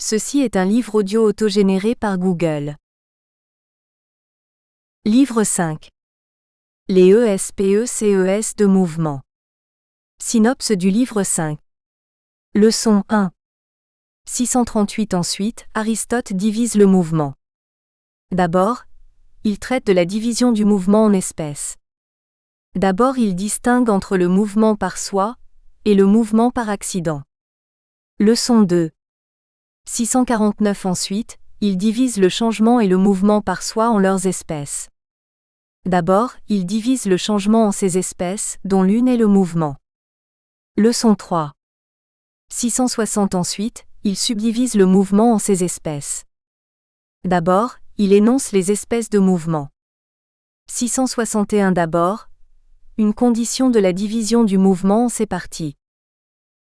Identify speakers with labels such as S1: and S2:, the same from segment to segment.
S1: Ceci est un livre audio autogénéré par Google. Livre 5. Les ESPECES de mouvement. Synopsis du livre 5. Leçon 1. 638 Ensuite, Aristote divise le mouvement. D'abord, il traite de la division du mouvement en espèces. D'abord, il distingue entre le mouvement par soi et le mouvement par accident. Leçon 2. 649 Ensuite, il divise le changement et le mouvement par soi en leurs espèces. D'abord, il divise le changement en ses espèces, dont l'une est le mouvement. Leçon 3. 660 Ensuite, il subdivise le mouvement en ses espèces. D'abord, il énonce les espèces de mouvement. 661 D'abord, une condition de la division du mouvement en ses parties.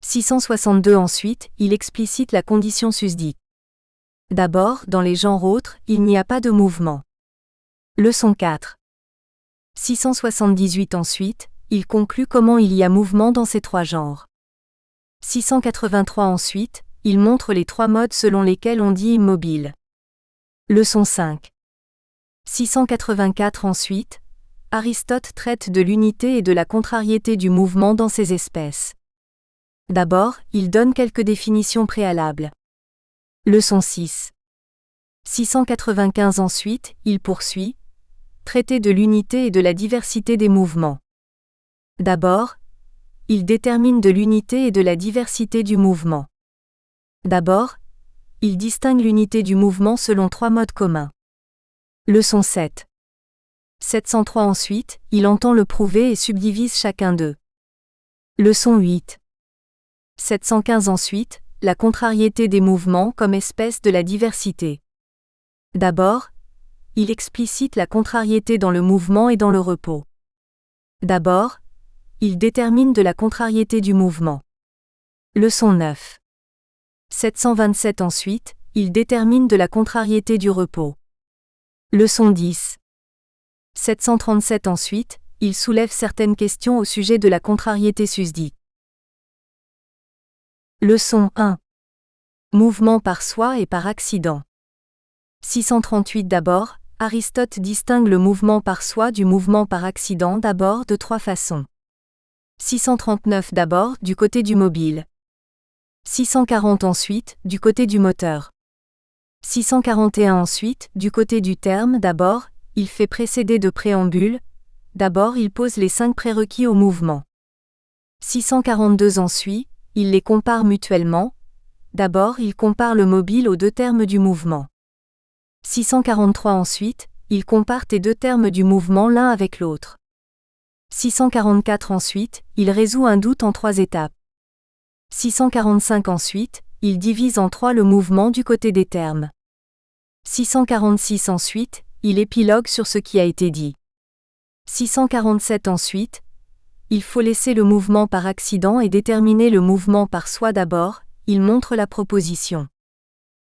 S1: 662 Ensuite, il explicite la condition susdite. D'abord, dans les genres autres, il n'y a pas de mouvement. Leçon 4. 678 Ensuite, il conclut comment il y a mouvement dans ces trois genres. 683 Ensuite, il montre les trois modes selon lesquels on dit immobile. Leçon 5. 684 Ensuite, Aristote traite de l'unité et de la contrariété du mouvement dans ses espèces. D'abord, il donne quelques définitions préalables. Leçon 6. 695 Ensuite, il poursuit, traiter de l'unité et de la diversité des mouvements. D'abord, il détermine de l'unité et de la diversité du mouvement. D'abord, il distingue l'unité du mouvement selon trois modes communs. Leçon 7. 703 Ensuite, il entend le prouver et subdivise chacun d'eux. Leçon 8. 715 Ensuite, la contrariété des mouvements comme espèce de la diversité. D'abord, il explicite la contrariété dans le mouvement et dans le repos. D'abord, il détermine de la contrariété du mouvement. Leçon 9. 727 Ensuite, il détermine de la contrariété du repos. Leçon 10. 737 Ensuite, il soulève certaines questions au sujet de la contrariété susdite. Leçon 1. Mouvement par soi et par accident. 638 D'abord, Aristote distingue le mouvement par soi du mouvement par accident d'abord de trois façons. 639 D'abord, du côté du mobile. 640 Ensuite, du côté du moteur. 641 Ensuite, du côté du terme. D'abord, il fait précéder de préambule. D'abord, il pose les 5 prérequis au mouvement. 642 Ensuite, il les compare mutuellement. D'abord, il compare le mobile aux deux termes du mouvement. 643 Ensuite, il compare les deux termes du mouvement l'un avec l'autre. 644 Ensuite, il résout un doute en 3 étapes. 645 Ensuite, il divise en 3 le mouvement du côté des termes. 646 Ensuite, il épilogue sur ce qui a été dit. 647 Ensuite, il faut laisser le mouvement par accident et déterminer le mouvement par soi d'abord, il montre la proposition.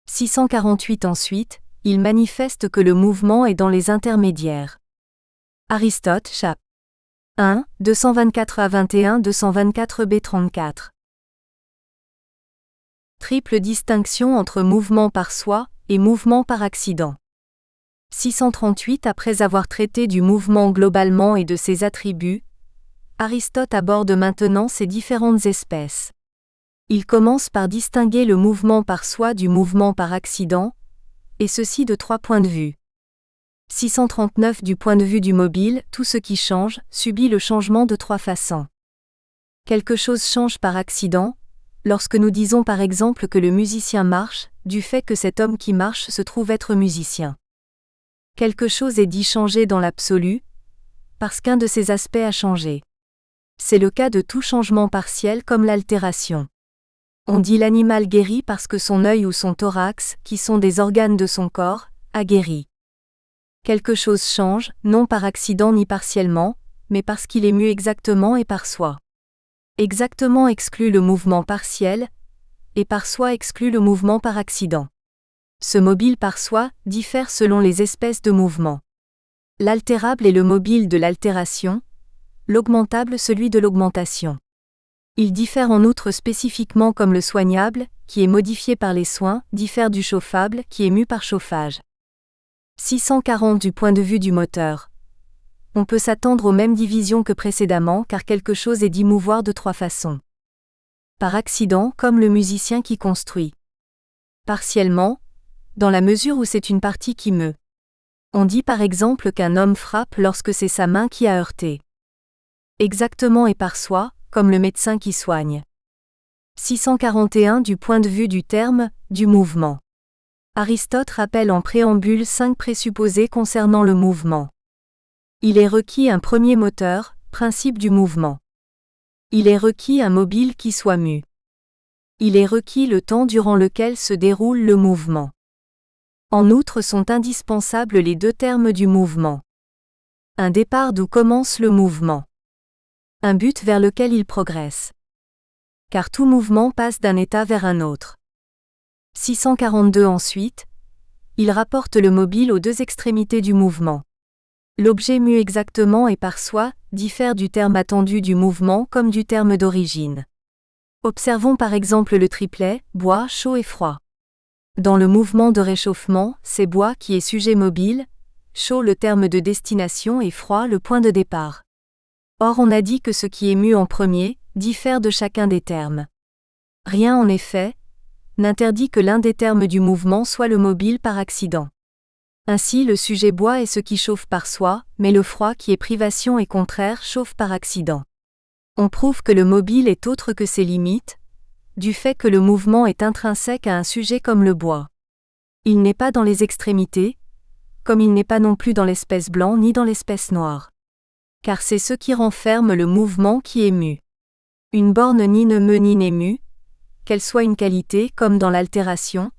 S1: 648 Ensuite, il manifeste que le mouvement est dans les intermédiaires. Aristote, chap. 1, 224 à 21, 224 b 34. Triple distinction entre mouvement par soi et mouvement par accident. 638 Après avoir traité du mouvement globalement et de ses attributs, Aristote aborde maintenant ses différentes espèces. Il commence par distinguer le mouvement par soi du mouvement par accident, et ceci de 3 points de vue. 639 Du point de vue du mobile, tout ce qui change, subit le changement de 3 façons. Quelque chose change par accident, lorsque nous disons par exemple que le musicien marche, du fait que cet homme qui marche se trouve être musicien. Quelque chose est dit changer dans l'absolu, parce qu'un de ses aspects a changé. C'est le cas de tout changement partiel comme l'altération. On dit l'animal guérit parce que son œil ou son thorax, qui sont des organes de son corps, a guéri. Quelque chose change, non par accident ni partiellement, mais parce qu'il est mu exactement et par soi. Exactement exclut le mouvement partiel, et par soi exclut le mouvement par accident. Ce mobile par soi diffère selon les espèces de mouvement. L'altérable est le mobile de l'altération, l'augmentable celui de l'augmentation. Il diffère en outre spécifiquement comme le soignable qui est modifié par les soins, diffère du chauffable, qui est mu par chauffage. 640 du point de vue du moteur. On peut s'attendre aux mêmes divisions que précédemment car quelque chose est dit mouvoir de trois façons. Par accident, comme le musicien qui construit. Partiellement, dans la mesure où c'est une partie qui meut. On dit par exemple qu'un homme frappe lorsque c'est sa main qui a heurté. Exactement et par soi, comme le médecin qui soigne. 641 du point de vue du terme, du mouvement. Aristote rappelle en préambule 5 présupposés concernant le mouvement. Il est requis un premier moteur, principe du mouvement. Il est requis un mobile qui soit mu. Il est requis le temps durant lequel se déroule le mouvement. En outre sont indispensables les deux termes du mouvement. Un départ d'où commence le mouvement. Un but vers lequel il progresse. Car tout mouvement passe d'un état vers un autre. 642 ensuite, il rapporte le mobile aux deux extrémités du mouvement. L'objet mu exactement et par soi diffère du terme attendu du mouvement comme du terme d'origine. Observons par exemple le triplet, bois, chaud et froid. Dans le mouvement de réchauffement, c'est bois qui est sujet mobile, chaud le terme de destination et froid le point de départ. Or on a dit que ce qui est mu en premier diffère de chacun des termes. Rien en effet n'interdit que l'un des termes du mouvement soit le mobile par accident. Ainsi le sujet bois est ce qui chauffe par soi, mais le froid qui est privation et contraire chauffe par accident. On prouve que le mobile est autre que ses limites, du fait que le mouvement est intrinsèque à un sujet comme le bois. Il n'est pas dans les extrémités, comme il n'est pas non plus dans l'espèce blanc ni dans l'espèce noire. Car c'est ce qui renferme le mouvement qui est mu. Une borne ni ne meut ni n'est mue, qu'elle soit une qualité comme dans l'altération,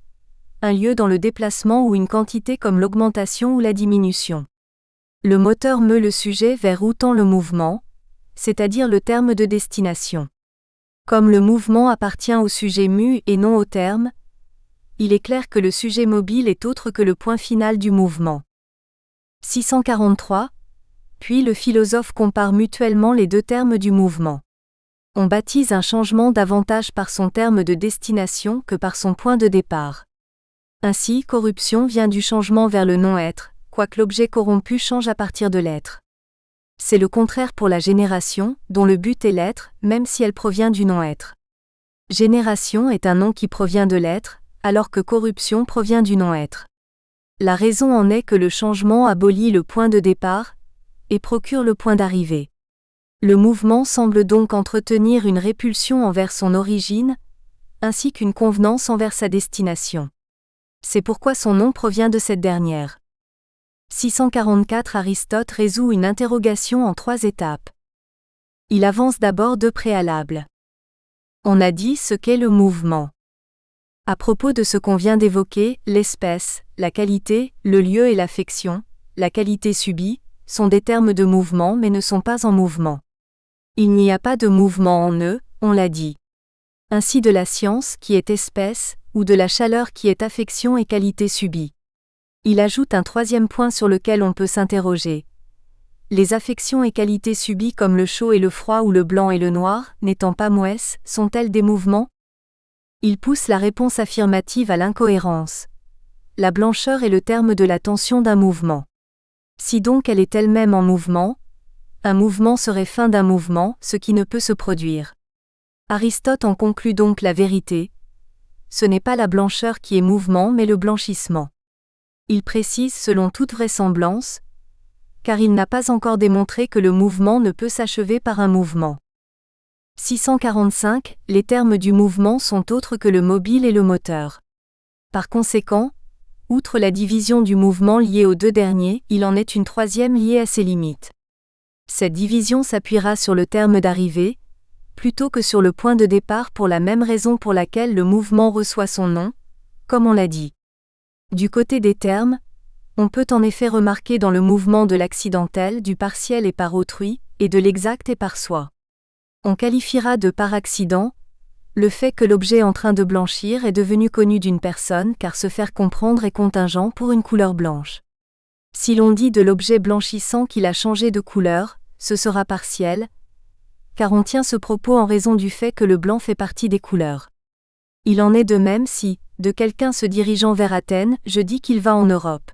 S1: un lieu dans le déplacement ou une quantité comme l'augmentation ou la diminution. Le moteur meut le sujet vers où tend le mouvement, c'est-à-dire le terme de destination. Comme le mouvement appartient au sujet mu et non au terme, il est clair que le sujet mobile est autre que le point final du mouvement. 643. Puis le philosophe compare mutuellement les deux termes du mouvement. On baptise un changement davantage par son terme de destination que par son point de départ. Ainsi, corruption vient du changement vers le non-être, quoique l'objet corrompu change à partir de l'être. C'est le contraire pour la génération, dont le but est l'être, même si elle provient du non-être. Génération est un nom qui provient de l'être, alors que corruption provient du non-être. La raison en est que le changement abolit le point de départ et procure le point d'arrivée. Le mouvement semble donc entretenir une répulsion envers son origine, ainsi qu'une convenance envers sa destination. C'est pourquoi son nom provient de cette dernière. 644 Aristote résout une interrogation en 3 étapes. Il avance d'abord 2 préalables. On a dit ce qu'est le mouvement. À propos de ce qu'on vient d'évoquer, l'espèce, la qualité, le lieu et l'affection, la qualité subie, sont des termes de mouvement mais ne sont pas en mouvement. Il n'y a pas de mouvement en eux, on l'a dit. Ainsi de la science qui est espèce, ou de la chaleur qui est affection et qualité subie. Il ajoute un 3e point sur lequel on peut s'interroger. Les affections et qualités subies comme le chaud et le froid ou le blanc et le noir, n'étant pas moesses, sont-elles des mouvements ? Il pousse la réponse affirmative à l'incohérence. La blancheur est le terme de la tension d'un mouvement. Si donc elle est elle-même en mouvement, un mouvement serait fin d'un mouvement, ce qui ne peut se produire. Aristote en conclut donc la vérité. Ce n'est pas la blancheur qui est mouvement mais le blanchissement. Il précise selon toute vraisemblance, car il n'a pas encore démontré que le mouvement ne peut s'achever par un mouvement. 645. Les termes du mouvement sont autres que le mobile et le moteur. Par conséquent, outre la division du mouvement liée aux 2 derniers, il en est une 3e liée à ses limites. Cette division s'appuiera sur le terme d'arrivée, plutôt que sur le point de départ pour la même raison pour laquelle le mouvement reçoit son nom, comme on l'a dit. Du côté des termes, on peut en effet remarquer dans le mouvement de l'accidentel, du partiel et par autrui, et de l'exact et par soi. On qualifiera de par accident le fait que l'objet en train de blanchir est devenu connu d'une personne car se faire comprendre est contingent pour une couleur blanche. Si l'on dit de l'objet blanchissant qu'il a changé de couleur, ce sera partiel, car on tient ce propos en raison du fait que le blanc fait partie des couleurs. Il en est de même si, de quelqu'un se dirigeant vers Athènes, je dis qu'il va en Europe.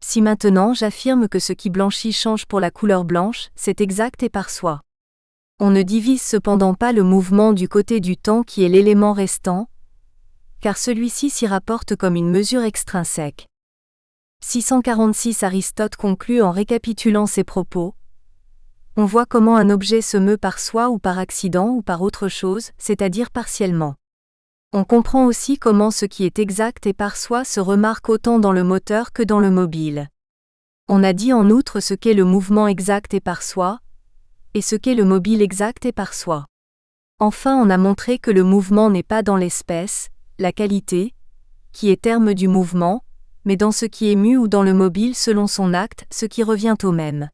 S1: Si maintenant j'affirme que ce qui blanchit change pour la couleur blanche, c'est exact et par soi. On ne divise cependant pas le mouvement du côté du temps qui est l'élément restant, car celui-ci s'y rapporte comme une mesure extrinsèque. 646 Aristote conclut en récapitulant ses propos. On voit comment un objet se meut par soi ou par accident ou par autre chose, c'est-à-dire partiellement. On comprend aussi comment ce qui est exact et par soi se remarque autant dans le moteur que dans le mobile. On a dit en outre ce qu'est le mouvement exact et par soi, et ce qu'est le mobile exact et par soi. Enfin, on a montré que le mouvement n'est pas dans l'espèce, la qualité, qui est terme du mouvement, mais dans ce qui est mu ou dans le mobile selon son acte, ce qui revient au même.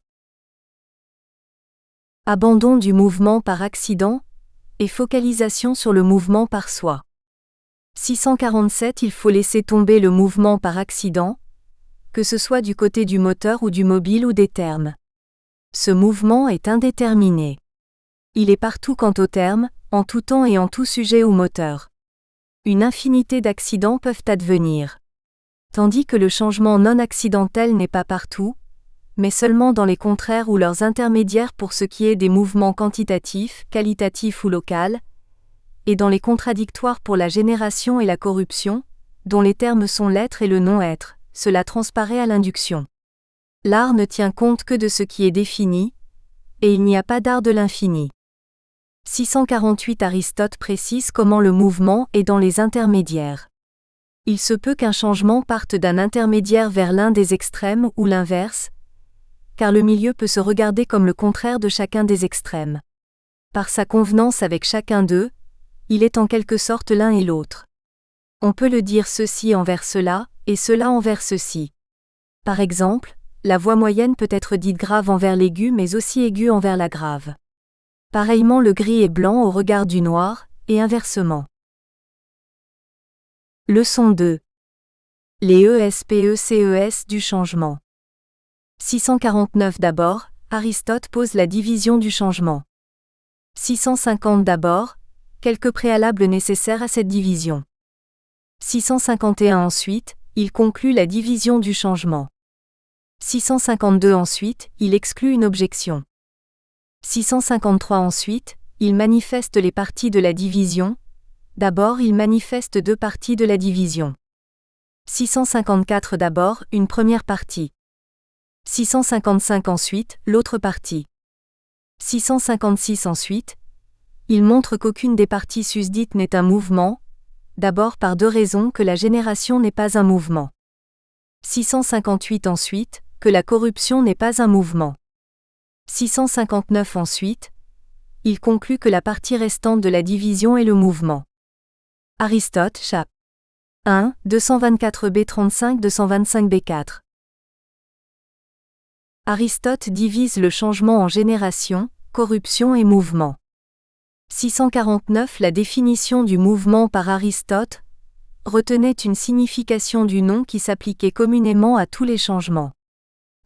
S1: Abandon du mouvement par accident, et focalisation sur le mouvement par soi. 647 Il faut laisser tomber le mouvement par accident, que ce soit du côté du moteur ou du mobile ou des termes. Ce mouvement est indéterminé. Il est partout quant au terme, en tout temps et en tout sujet ou moteur. Une infinité d'accidents peuvent advenir. Tandis que le changement non accidentel n'est pas partout, mais seulement dans les contraires ou leurs intermédiaires pour ce qui est des mouvements quantitatifs, qualitatifs ou locaux, et dans les contradictoires pour la génération et la corruption, dont les termes sont l'être et le non-être, cela transparaît à l'induction. L'art ne tient compte que de ce qui est défini, et il n'y a pas d'art de l'infini. 648 Aristote précise comment le mouvement est dans les intermédiaires. Il se peut qu'un changement parte d'un intermédiaire vers l'un des extrêmes ou l'inverse, car le milieu peut se regarder comme le contraire de chacun des extrêmes. Par sa convenance avec chacun d'eux, il est en quelque sorte l'un et l'autre. On peut le dire ceci envers cela, et cela envers ceci. Par exemple, la voix moyenne peut être dite grave envers l'aigu mais aussi aiguë envers la grave. Pareillement le gris est blanc au regard du noir, et inversement. Leçon 2. Les ESPECES du changement. 649 D'abord, Aristote pose la division du changement. 650 D'abord, quelques préalables nécessaires à cette division. 651 Ensuite, il conclut la division du changement. 652 Ensuite, il exclut une objection. 653 Ensuite, il manifeste les parties de la division. D'abord, il manifeste deux parties de la division. 654 D'abord, une première partie. 655 Ensuite, l'autre partie. 656 Ensuite, il montre qu'aucune des parties susdites n'est un mouvement, d'abord par deux raisons que la génération n'est pas un mouvement. 658 Ensuite, que la corruption n'est pas un mouvement. 659 Ensuite, il conclut que la partie restante de la division est le mouvement. Aristote, chap. 1, 224b 35 225b 4. Aristote divise le changement en génération, corruption et mouvement. 649 La définition du mouvement par Aristote retenait une signification du nom qui s'appliquait communément à tous les changements.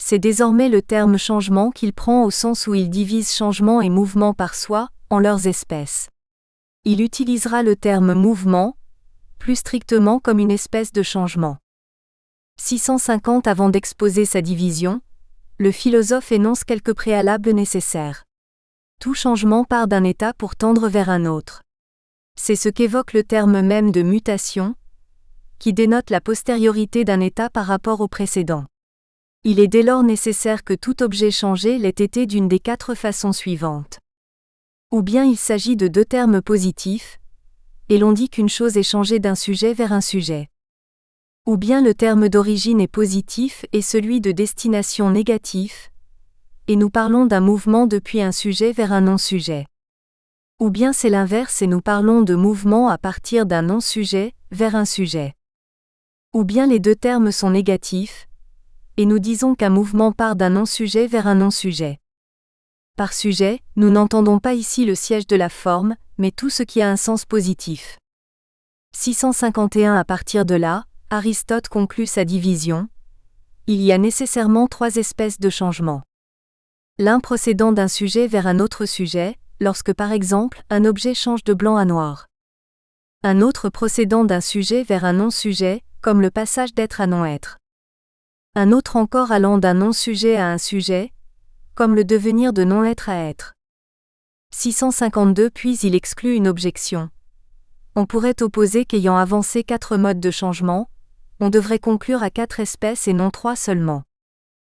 S1: C'est désormais le terme changement qu'il prend au sens où il divise changement et mouvement par soi, en leurs espèces. Il utilisera le terme mouvement, plus strictement comme une espèce de changement. 650 Avant d'exposer sa division, le philosophe énonce quelques préalables nécessaires. Tout changement part d'un état pour tendre vers un autre. C'est ce qu'évoque le terme même de mutation, qui dénote la postériorité d'un état par rapport au précédent. Il est dès lors nécessaire que tout objet changé l'ait été d'une des quatre façons suivantes. Ou bien il s'agit de deux termes positifs, et l'on dit qu'une chose est changée d'un sujet vers un sujet. Ou bien le terme d'origine est positif et celui de destination négatif, et nous parlons d'un mouvement depuis un sujet vers un non-sujet. Ou bien c'est l'inverse et nous parlons de mouvement à partir d'un non-sujet vers un sujet. Ou bien les deux termes sont négatifs, et nous disons qu'un mouvement part d'un non-sujet vers un non-sujet. Par sujet, nous n'entendons pas ici le siège de la forme, mais tout ce qui a un sens positif. 651 À partir de là, Aristote conclut sa division. Il y a nécessairement trois espèces de changements. L'un procédant d'un sujet vers un autre sujet, lorsque par exemple, un objet change de blanc à noir. Un autre procédant d'un sujet vers un non-sujet, comme le passage d'être à non-être. Un autre encore allant d'un non-sujet à un sujet, comme le devenir de non-être à être. 652. Puis il exclut une objection. On pourrait opposer qu'ayant avancé 4 modes de changement, on devrait conclure à 4 espèces et non 3 seulement.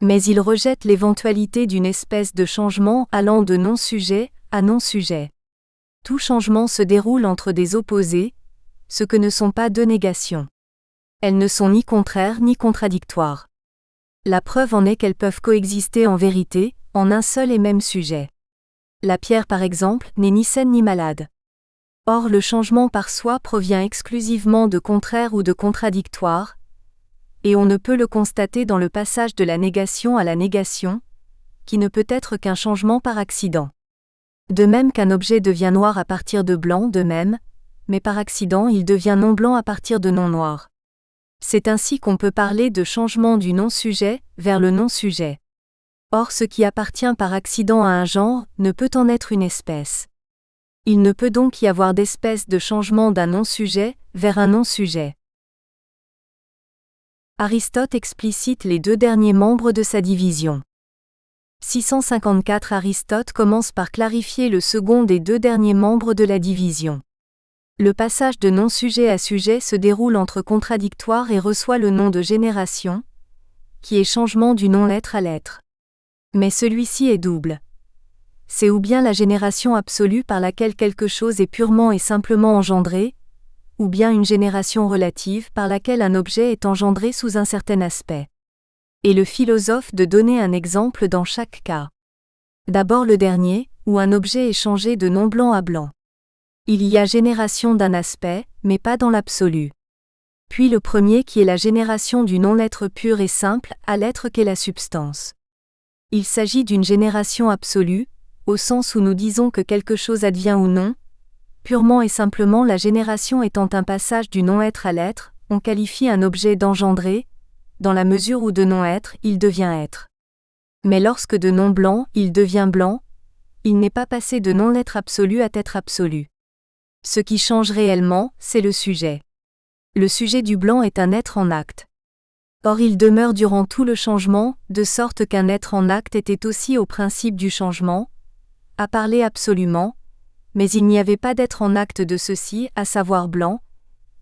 S1: Mais il rejette l'éventualité d'une espèce de changement allant de non-sujet à non-sujet. Tout changement se déroule entre des opposés, ce que ne sont pas deux négations. Elles ne sont ni contraires ni contradictoires. La preuve en est qu'elles peuvent coexister en vérité, en un seul et même sujet. La pierre par exemple n'est ni saine ni malade. Or le changement par soi provient exclusivement de contraires ou de contradictoires, et on ne peut le constater dans le passage de la négation à la négation, qui ne peut être qu'un changement par accident. De même qu'un objet devient noir à partir de blanc, de même, mais par accident il devient non blanc à partir de non noir. C'est ainsi qu'on peut parler de changement du non-sujet vers le non-sujet. Or ce qui appartient par accident à un genre ne peut en être une espèce. Il ne peut donc y avoir d'espèce de changement d'un non-sujet vers un non-sujet. Aristote explicite les 2 derniers membres de sa division. 654. Aristote commence par clarifier le second des 2 derniers membres de la division. Le passage de non-sujet à sujet se déroule entre contradictoires et reçoit le nom de génération, qui est changement du non-être à l'être. Mais celui-ci est double. C'est ou bien la génération absolue par laquelle quelque chose est purement et simplement engendré, ou bien une génération relative par laquelle un objet est engendré sous un certain aspect. Et le philosophe de donner un exemple dans chaque cas. D'abord le dernier, où un objet est changé de non blanc à blanc. Il y a génération d'un aspect, mais pas dans l'absolu. Puis le premier qui est la génération du non-être pur et simple à l'être qu'est la substance. Il s'agit d'une génération absolue, au sens où nous disons que quelque chose advient ou non, purement et simplement la génération étant un passage du non-être à l'être, on qualifie un objet d'engendré, dans la mesure où de non-être, il devient être. Mais lorsque de non-blanc, il devient blanc, il n'est pas passé de non-être absolu à être absolu. Ce qui change réellement, c'est le sujet. Le sujet du blanc est un être en acte. Or il demeure durant tout le changement, de sorte qu'un être en acte était aussi au principe du changement, à parler absolument, mais il n'y avait pas d'être en acte de ceci, à savoir blanc,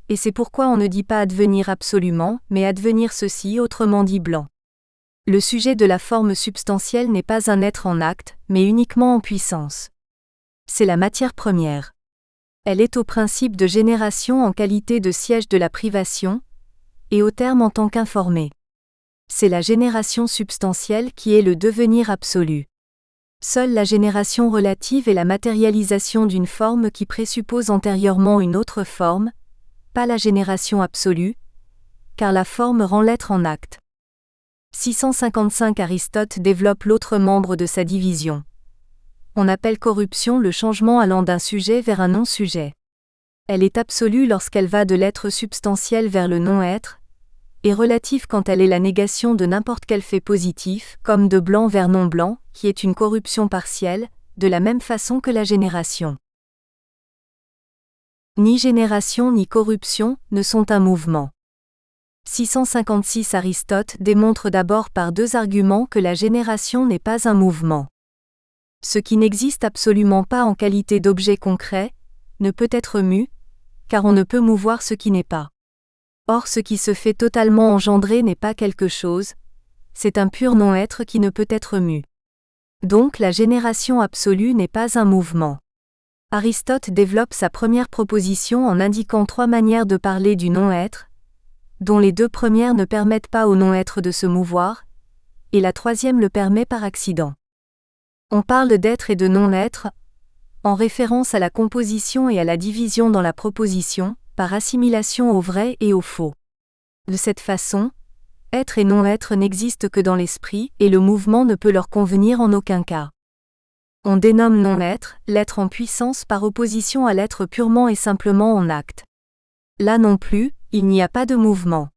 S1: et c'est pourquoi on ne dit pas advenir absolument, mais advenir ceci, autrement dit blanc. Le sujet de la forme substantielle n'est pas un être en acte, mais uniquement en puissance. C'est la matière première. Elle est au principe de génération en qualité de siège de la privation, et au terme en tant qu'informé. C'est la génération substantielle qui est le devenir absolu. Seule la génération relative est la matérialisation d'une forme qui présuppose antérieurement une autre forme, pas la génération absolue, car la forme rend l'être en acte. 655. Aristote développe l'autre membre de sa division. On appelle corruption le changement allant d'un sujet vers un non-sujet. Elle est absolue lorsqu'elle va de l'être substantiel vers le non-être, et relative quand elle est la négation de n'importe quel fait positif, comme de blanc vers non-blanc, qui est une corruption partielle, de la même façon que la génération. Ni génération ni corruption ne sont un mouvement. 656. Aristote démontre d'abord par 2 arguments que la génération n'est pas un mouvement. Ce qui n'existe absolument pas en qualité d'objet concret, ne peut être mu, car on ne peut mouvoir ce qui n'est pas. Or ce qui se fait totalement engendrer n'est pas quelque chose, c'est un pur non-être qui ne peut être mu. Donc la génération absolue n'est pas un mouvement. Aristote développe sa première proposition en indiquant 3 manières de parler du non-être, dont les 2 premières ne permettent pas au non-être de se mouvoir, et la 3e le permet par accident. On parle d'être et de non-être, en référence à la composition et à la division dans la proposition, par assimilation au vrai et au faux. De cette façon, être et non-être n'existent que dans l'esprit, et le mouvement ne peut leur convenir en aucun cas. On dénomme non-être, l'être en puissance par opposition à l'être purement et simplement en acte. Là non plus, il n'y a pas de mouvement.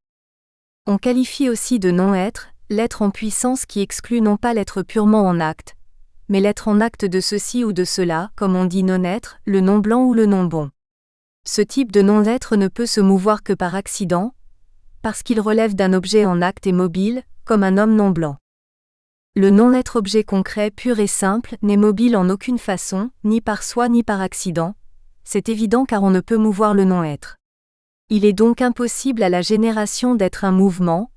S1: On qualifie aussi de non-être, l'être en puissance qui exclut non pas l'être purement en acte, mais l'être en acte de ceci ou de cela, comme on dit non-être, le non-blanc ou le non-bon. Ce type de non-être ne peut se mouvoir que par accident, parce qu'il relève d'un objet en acte et mobile, comme un homme non blanc. Le non-être objet concret pur et simple n'est mobile en aucune façon, ni par soi ni par accident, c'est évident car on ne peut mouvoir le non-être. Il est donc impossible à la génération d'être un mouvement,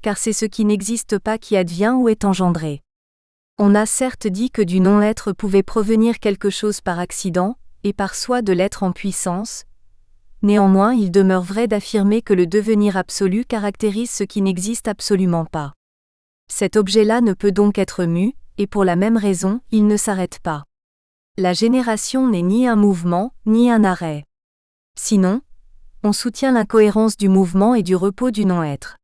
S1: car c'est ce qui n'existe pas qui advient ou est engendré. On a certes dit que du non-être pouvait provenir quelque chose par accident, et par soi de l'être en puissance. Néanmoins, il demeure vrai d'affirmer que le devenir absolu caractérise ce qui n'existe absolument pas. Cet objet-là ne peut donc être mu, et pour la même raison, il ne s'arrête pas. La génération n'est ni un mouvement, ni un arrêt. Sinon, on soutient l'incohérence du mouvement et du repos du non-être.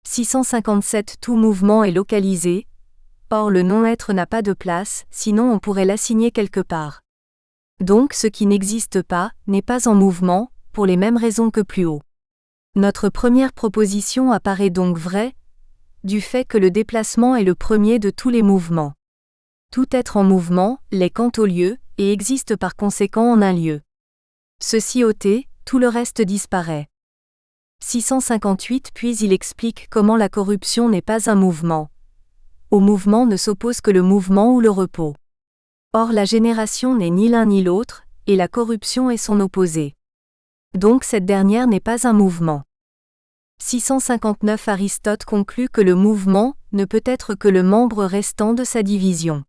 S1: 657 Tout mouvement est localisé. Or le non-être n'a pas de place, sinon on pourrait l'assigner quelque part. Donc ce qui n'existe pas, n'est pas en mouvement, pour les mêmes raisons que plus haut. Notre première proposition apparaît donc vraie, du fait que le déplacement est le premier de tous les mouvements. Tout être en mouvement l'est quant au lieu, et existe par conséquent en un lieu. Ceci ôté, tout le reste disparaît. 658 Puis il explique comment la corruption n'est pas un mouvement. Au mouvement ne s'oppose que le mouvement ou le repos. Or la génération n'est ni l'un ni l'autre, et la corruption est son opposé. Donc cette dernière n'est pas un mouvement. 659 Aristote conclut que le mouvement ne peut être que le membre restant de sa division.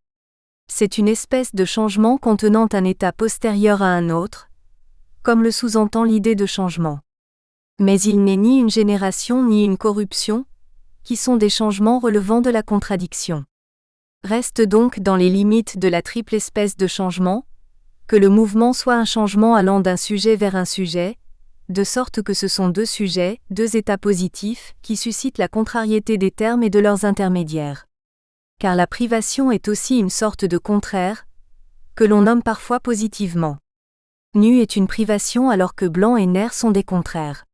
S1: C'est une espèce de changement contenant un état postérieur à un autre, comme le sous-entend l'idée de changement. Mais il n'est ni une génération ni une corruption, qui sont des changements relevant de la contradiction. Reste donc dans les limites de la triple espèce de changement, que le mouvement soit un changement allant d'un sujet vers un sujet, de sorte que ce sont deux sujets, deux états positifs, qui suscitent la contrariété des termes et de leurs intermédiaires. Car la privation est aussi une sorte de contraire, que l'on nomme parfois positivement. Nu est une privation alors que blanc et nerf sont des contraires.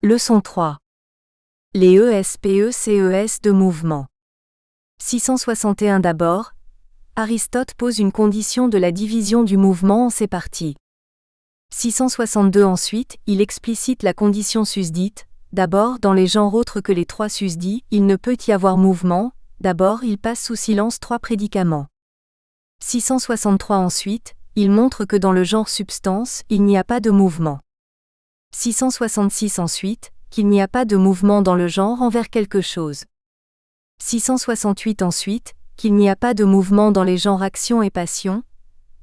S1: Leçon 3. Les ESPECES de mouvement. 661 D'abord, Aristote pose une condition de la division du mouvement en ses parties. 662 Ensuite, il explicite la condition susdite. D'abord, dans les genres autres que les trois susdits, il ne peut y avoir mouvement. D'abord, il passe sous silence trois prédicaments. 663 Ensuite, il montre que dans le genre substance, il n'y a pas de mouvement. 666 Ensuite, qu'il n'y a pas de mouvement dans le genre envers quelque chose. 668 Ensuite, qu'il n'y a pas de mouvement dans les genres action et passion.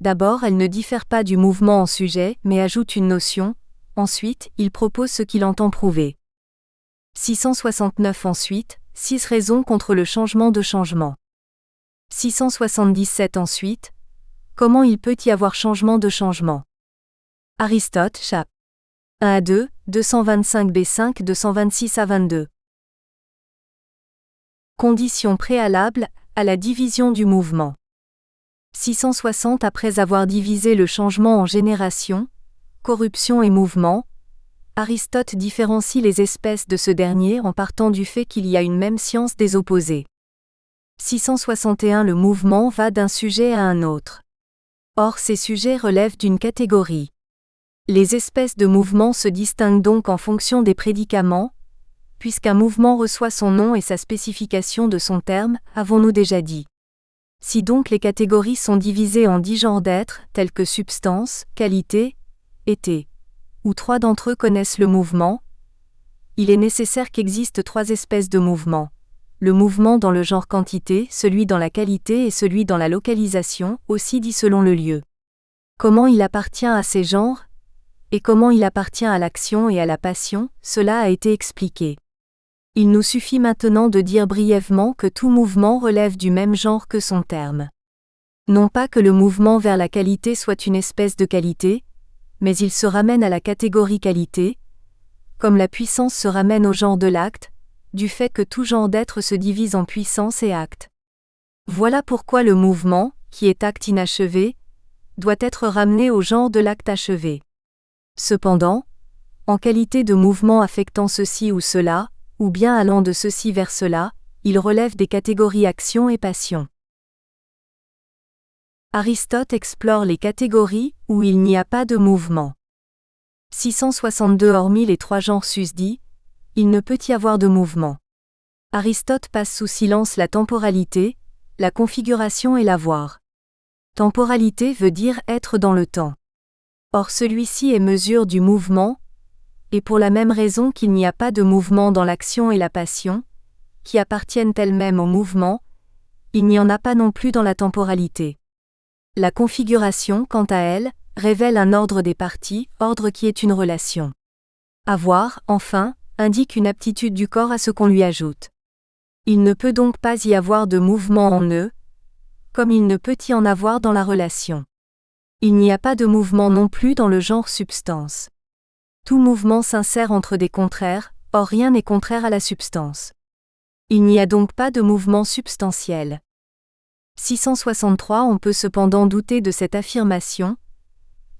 S1: D'abord, elles ne diffèrent pas du mouvement en sujet, mais ajoutent une notion. Ensuite, il propose ce qu'il entend prouver. 669 Ensuite, 6 raisons contre le changement de changement. 677 Ensuite, comment il peut y avoir changement de changement. Aristote, chap. 1 à 2, 225b5, 226 à 22. Conditions préalables à la division du mouvement. 660 Après avoir divisé le changement en génération, corruption et mouvement, Aristote différencie les espèces de ce dernier en partant du fait qu'il y a une même science des opposés. 661 Le mouvement va d'un sujet à un autre. Or ces sujets relèvent d'une catégorie. Les espèces de mouvement se distinguent donc en fonction des prédicaments, puisqu'un mouvement reçoit son nom et sa spécification de son terme, avons-nous déjà dit. Si donc les catégories sont divisées en 10 genres d'êtres, tels que substance, qualité, été, où 3 d'entre eux connaissent le mouvement, il est nécessaire qu'existent 3 espèces de mouvements. Le mouvement dans le genre quantité, celui dans la qualité et celui dans la localisation, aussi dit selon le lieu. Comment il appartient à ces genres, et comment il appartient à l'action et à la passion, cela a été expliqué. Il nous suffit maintenant de dire brièvement que tout mouvement relève du même genre que son terme. Non pas que le mouvement vers la qualité soit une espèce de qualité, mais il se ramène à la catégorie qualité, comme la puissance se ramène au genre de l'acte, du fait que tout genre d'être se divise en puissance et acte. Voilà pourquoi le mouvement, qui est acte inachevé, doit être ramené au genre de l'acte achevé. Cependant, en qualité de mouvement affectant ceci ou cela, ou bien allant de ceci vers cela, il relève des catégories action et passion. Aristote explore les catégories où il n'y a pas de mouvement. 662 Hormis les trois genres susdits, il ne peut y avoir de mouvement. Aristote passe sous silence la temporalité, la configuration et l'avoir. Temporalité veut dire être dans le temps. Or celui-ci est mesure du mouvement, et pour la même raison qu'il n'y a pas de mouvement dans l'action et la passion, qui appartiennent elles-mêmes au mouvement, il n'y en a pas non plus dans la temporalité. La configuration, quant à elle, révèle un ordre des parties, ordre qui est une relation. Avoir, enfin, indique une aptitude du corps à ce qu'on lui ajoute. Il ne peut donc pas y avoir de mouvement en eux, comme il ne peut y en avoir dans la relation. Il n'y a pas de mouvement non plus dans le genre substance. Tout mouvement s'insère entre des contraires, or rien n'est contraire à la substance. Il n'y a donc pas de mouvement substantiel. 663 On peut cependant douter de cette affirmation,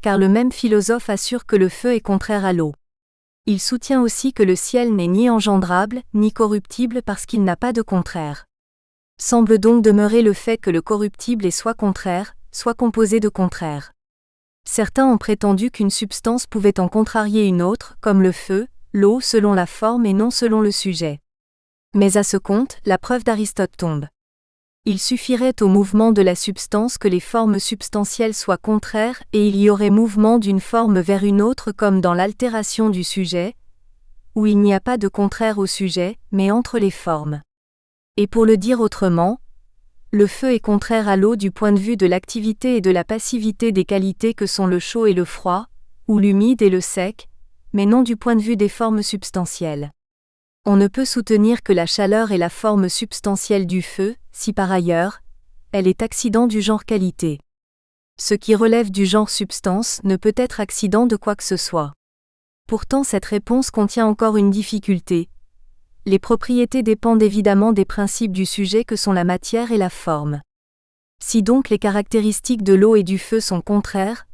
S1: car le même philosophe assure que le feu est contraire à l'eau. Il soutient aussi que le ciel n'est ni engendrable, ni corruptible parce qu'il n'a pas de contraire. Semble donc demeurer le fait que le corruptible est soit contraire, soit composé de contraires. Certains ont prétendu qu'une substance pouvait en contrarier une autre, comme le feu, l'eau selon la forme et non selon le sujet. Mais à ce compte, la preuve d'Aristote tombe. Il suffirait au mouvement de la substance que les formes substantielles soient contraires et il y aurait mouvement d'une forme vers une autre comme dans l'altération du sujet, où il n'y a pas de contraire au sujet, mais entre les formes. Et pour le dire autrement, le feu est contraire à l'eau du point de vue de l'activité et de la passivité des qualités que sont le chaud et le froid, ou l'humide et le sec, mais non du point de vue des formes substantielles. On ne peut soutenir que la chaleur est la forme substantielle du feu, si par ailleurs, elle est accident du genre qualité. Ce qui relève du genre substance ne peut être accident de quoi que ce soit. Pourtant cette réponse contient encore une difficulté. Les propriétés dépendent évidemment des principes du sujet que sont la matière et la forme. Si donc les caractéristiques de l'eau et du feu sont contraires,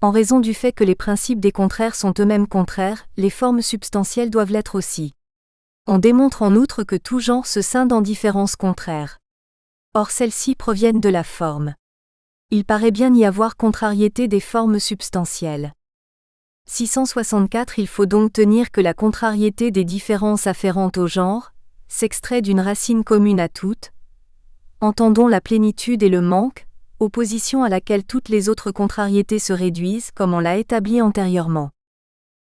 S1: en raison du fait que les principes des contraires sont eux-mêmes contraires, les formes substantielles doivent l'être aussi. On démontre en outre que tout genre se scinde en différences contraires. Or celles-ci proviennent de la forme. Il paraît bien y avoir contrariété des formes substantielles. 664 Il faut donc tenir que la contrariété des différences afférentes au genre s'extrait d'une racine commune à toutes. Entendons la plénitude et le manque, opposition à laquelle toutes les autres contrariétés se réduisent comme on l'a établi antérieurement.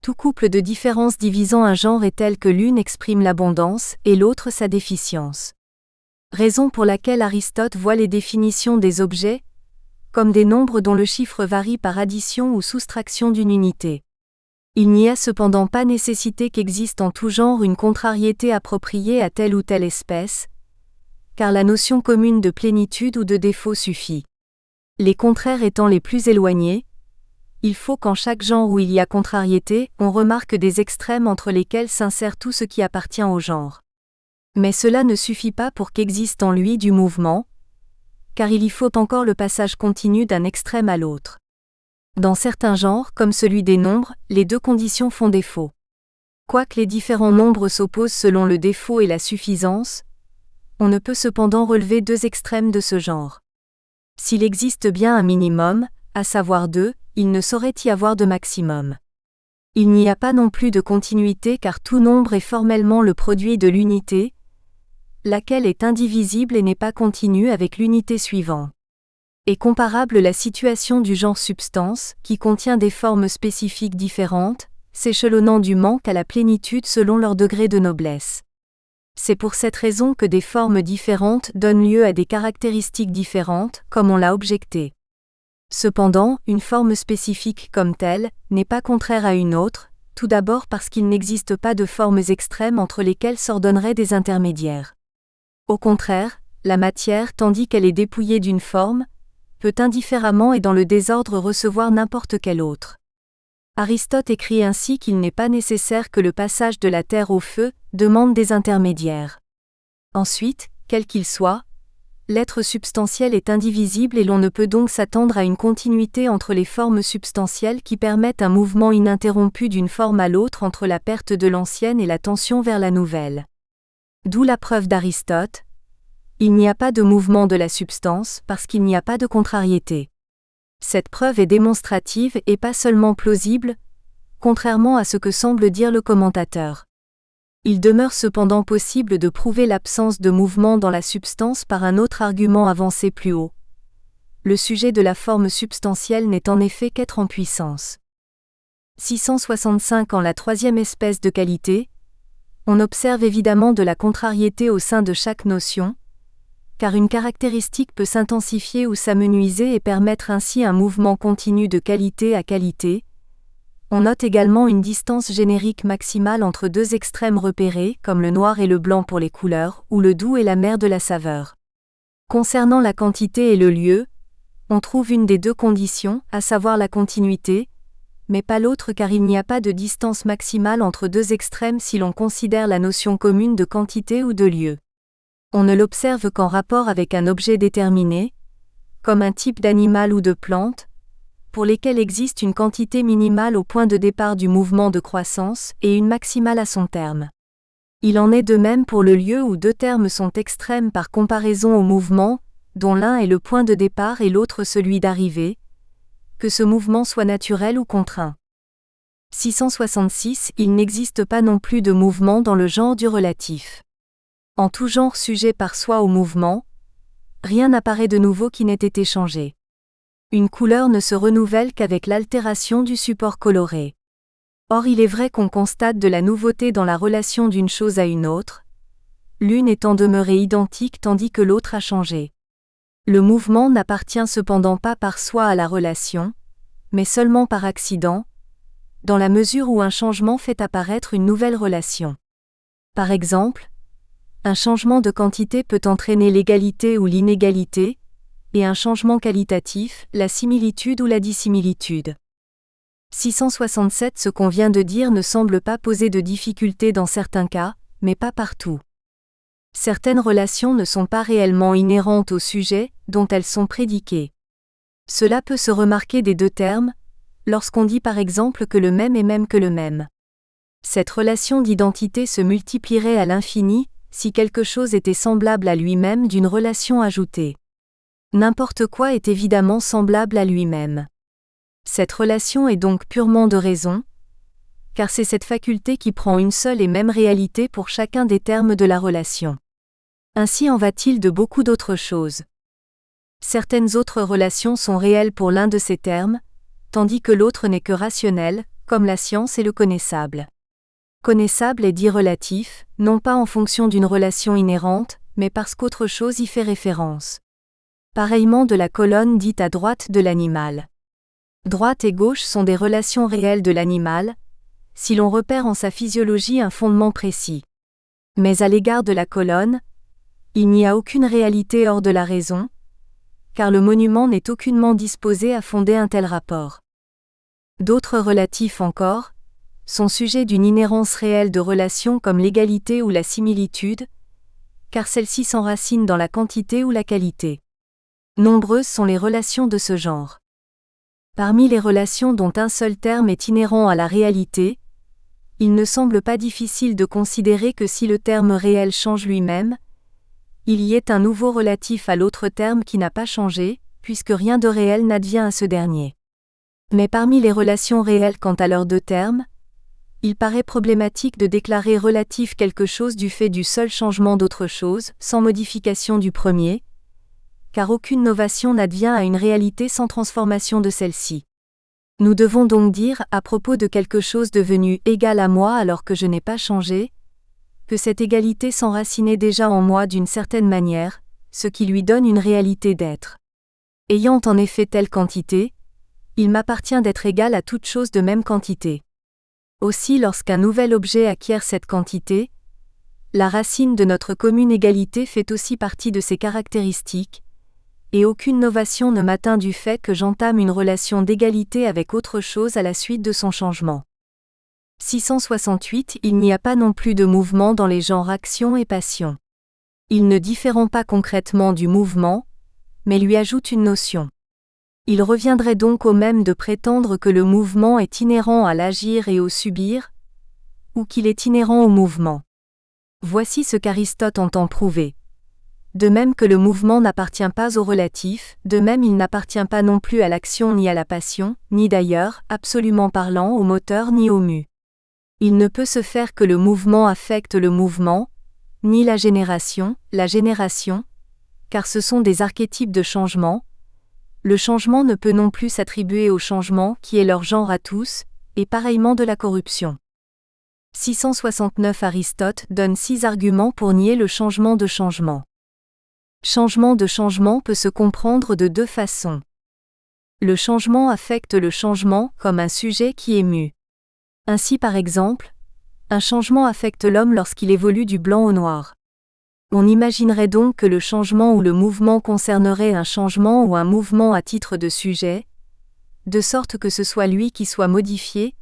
S1: Tout couple de différences divisant un genre est tel que l'une exprime l'abondance et l'autre sa déficience. Raison pour laquelle Aristote voit les définitions des objets comme des nombres dont le chiffre varie par addition ou soustraction d'une unité. Il n'y a cependant pas nécessité qu'existe en tout genre une contrariété appropriée à telle ou telle espèce, car la notion commune de plénitude ou de défaut suffit. Les contraires étant les plus éloignés, il faut qu'en chaque genre où il y a contrariété, on remarque des extrêmes entre lesquels s'insère tout ce qui appartient au genre. Mais cela ne suffit pas pour qu'existe en lui du mouvement, car il y faut encore le passage continu d'un extrême à l'autre. Dans certains genres, comme celui des nombres, les deux conditions font défaut. Quoique les différents nombres s'opposent selon le défaut et la suffisance, on ne peut cependant relever deux extrêmes de ce genre. S'il existe bien un minimum, à savoir 2, il ne saurait y avoir de maximum. Il n'y a pas non plus de continuité car tout nombre est formellement le produit de l'unité, laquelle est indivisible et n'est pas continue avec l'unité suivante. Est comparable la situation du genre substance, qui contient des formes spécifiques différentes, s'échelonnant du manque à la plénitude selon leur degré de noblesse. C'est pour cette raison que des formes différentes donnent lieu à des caractéristiques différentes, comme on l'a objecté. Cependant, une forme spécifique comme telle n'est pas contraire à une autre, tout d'abord parce qu'il n'existe pas de formes extrêmes entre lesquelles s'ordonneraient des intermédiaires. Au contraire, la matière, tandis qu'elle est dépouillée d'une forme, peut indifféremment et dans le désordre recevoir n'importe quelle autre. Aristote écrit ainsi qu'il n'est pas nécessaire que le passage de la terre au feu demande des intermédiaires. Ensuite, quel qu'il soit, l'être substantiel est indivisible et l'on ne peut donc s'attendre à une continuité entre les formes substantielles qui permettent un mouvement ininterrompu d'une forme à l'autre entre la perte de l'ancienne et la tension vers la nouvelle. D'où la preuve d'Aristote. Il n'y a pas de mouvement de la substance parce qu'il n'y a pas de contrariété. Cette preuve est démonstrative et pas seulement plausible, contrairement à ce que semble dire le commentateur. Il demeure cependant possible de prouver l'absence de mouvement dans la substance par un autre argument avancé plus haut. Le sujet de la forme substantielle n'est en effet qu'être en puissance. 665 En la troisième espèce de qualité, on observe évidemment de la contrariété au sein de chaque notion, car une caractéristique peut s'intensifier ou s'amenuiser et permettre ainsi un mouvement continu de qualité à qualité. On note également une distance générique maximale entre deux extrêmes repérés, comme le noir et le blanc pour les couleurs, ou le doux et l'amer de la saveur. Concernant la quantité et le lieu, on trouve une des deux conditions, à savoir la continuité, mais pas l'autre car il n'y a pas de distance maximale entre deux extrêmes si l'on considère la notion commune de quantité ou de lieu. On ne l'observe qu'en rapport avec un objet déterminé, comme un type d'animal ou de plante, pour lesquels existe une quantité minimale au point de départ du mouvement de croissance et une maximale à son terme. Il en est de même pour le lieu où deux termes sont extrêmes par comparaison au mouvement, dont l'un est le point de départ et l'autre celui d'arrivée, que ce mouvement soit naturel ou contraint. 666 Il n'existe pas non plus de mouvement dans le genre du relatif. En tout genre sujet par soi au mouvement, rien n'apparaît de nouveau qui n'ait été changé. Une couleur ne se renouvelle qu'avec l'altération du support coloré. Or il est vrai qu'on constate de la nouveauté dans la relation d'une chose à une autre, l'une étant demeurée identique tandis que l'autre a changé. Le mouvement n'appartient cependant pas par soi à la relation, mais seulement par accident, dans la mesure où un changement fait apparaître une nouvelle relation. Par exemple, un changement de quantité peut entraîner l'égalité ou l'inégalité, et un changement qualitatif, la similitude ou la dissimilitude. 667 Ce qu'on vient de dire ne semble pas poser de difficulté dans certains cas, mais pas partout. Certaines relations ne sont pas réellement inhérentes au sujet dont elles sont prédiquées. Cela peut se remarquer des deux termes, lorsqu'on dit par exemple que le même est même que le même. Cette relation d'identité se multiplierait à l'infini si quelque chose était semblable à lui-même d'une relation ajoutée. N'importe quoi est évidemment semblable à lui-même. Cette relation est donc purement de raison, car c'est cette faculté qui prend une seule et même réalité pour chacun des termes de la relation. Ainsi en va-t-il de beaucoup d'autres choses. Certaines autres relations sont réelles pour l'un de ces termes, tandis que l'autre n'est que rationnel, comme la science et le connaissable. Connaissable est dit relatif, non pas en fonction d'une relation inhérente, mais parce qu'autre chose y fait référence. Pareillement de la colonne dite à droite de l'animal. Droite et gauche sont des relations réelles de l'animal, si l'on repère en sa physiologie un fondement précis. Mais à l'égard de la colonne, il n'y a aucune réalité hors de la raison, car le monument n'est aucunement disposé à fonder un tel rapport. D'autres relatifs encore, sont sujets d'une inhérence réelle de relations comme l'égalité ou la similitude, car celles-ci s'enracinent dans la quantité ou la qualité. Nombreuses sont les relations de ce genre. Parmi les relations dont un seul terme est inhérent à la réalité, il ne semble pas difficile de considérer que si le terme réel change lui-même, il y ait un nouveau relatif à l'autre terme qui n'a pas changé, puisque rien de réel n'advient à ce dernier. Mais parmi les relations réelles quant à leurs deux termes, il paraît problématique de déclarer relatif quelque chose du fait du seul changement d'autre chose, sans modification du premier, car aucune novation n'advient à une réalité sans transformation de celle-ci. Nous devons donc dire, à propos de quelque chose devenu égal à moi alors que je n'ai pas changé, que cette égalité s'enracinait déjà en moi d'une certaine manière, ce qui lui donne une réalité d'être. Ayant en effet telle quantité, il m'appartient d'être égal à toute chose de même quantité. Aussi lorsqu'un nouvel objet acquiert cette quantité, la racine de notre commune égalité fait aussi partie de ses caractéristiques, et aucune novation ne m'atteint du fait que j'entame une relation d'égalité avec autre chose à la suite de son changement. 668 Il n'y a pas non plus de mouvement dans les genres action et passion. Ils ne diffèrent pas concrètement du mouvement, mais lui ajoutent une notion. Il reviendrait donc au même de prétendre que le mouvement est inhérent à l'agir et au subir, ou qu'il est inhérent au mouvement. Voici ce qu'Aristote entend prouver. De même que le mouvement n'appartient pas au relatif, de même il n'appartient pas non plus à l'action ni à la passion, ni d'ailleurs, absolument parlant, au moteur ni au mu. Il ne peut se faire que le mouvement affecte le mouvement, ni la génération, car ce sont des archétypes de changement. Le changement ne peut non plus s'attribuer au changement qui est leur genre à tous, et pareillement de la corruption. 669 Aristote donne 6 arguments pour nier le changement de changement. Changement de changement peut se comprendre de 2 façons. Le changement affecte le changement comme un sujet qui est mu. Ainsi par exemple, un changement affecte l'homme lorsqu'il évolue du blanc au noir. On imaginerait donc que le changement ou le mouvement concernerait un changement ou un mouvement à titre de sujet, de sorte que ce soit lui qui soit modifié,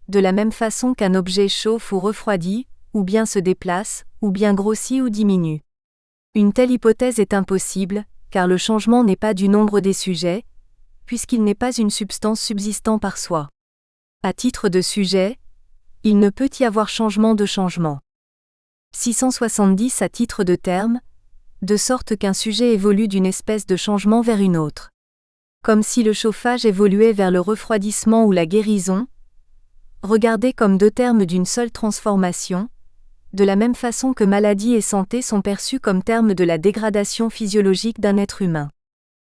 S1: de la même façon qu'un objet chauffe ou refroidit, ou bien se déplace, ou bien grossit ou diminue. Une telle hypothèse est impossible, car le changement n'est pas du nombre des sujets, puisqu'il n'est pas une substance subsistant par soi. À titre de sujet, il ne peut y avoir changement de changement. 670 à titre de terme, de sorte qu'un sujet évolue d'une espèce de changement vers une autre. Comme si le chauffage évoluait vers le refroidissement ou la guérison, regardés comme 2 termes d'une seule transformation, de la même façon que maladie et santé sont perçus comme termes de la dégradation physiologique d'un être humain.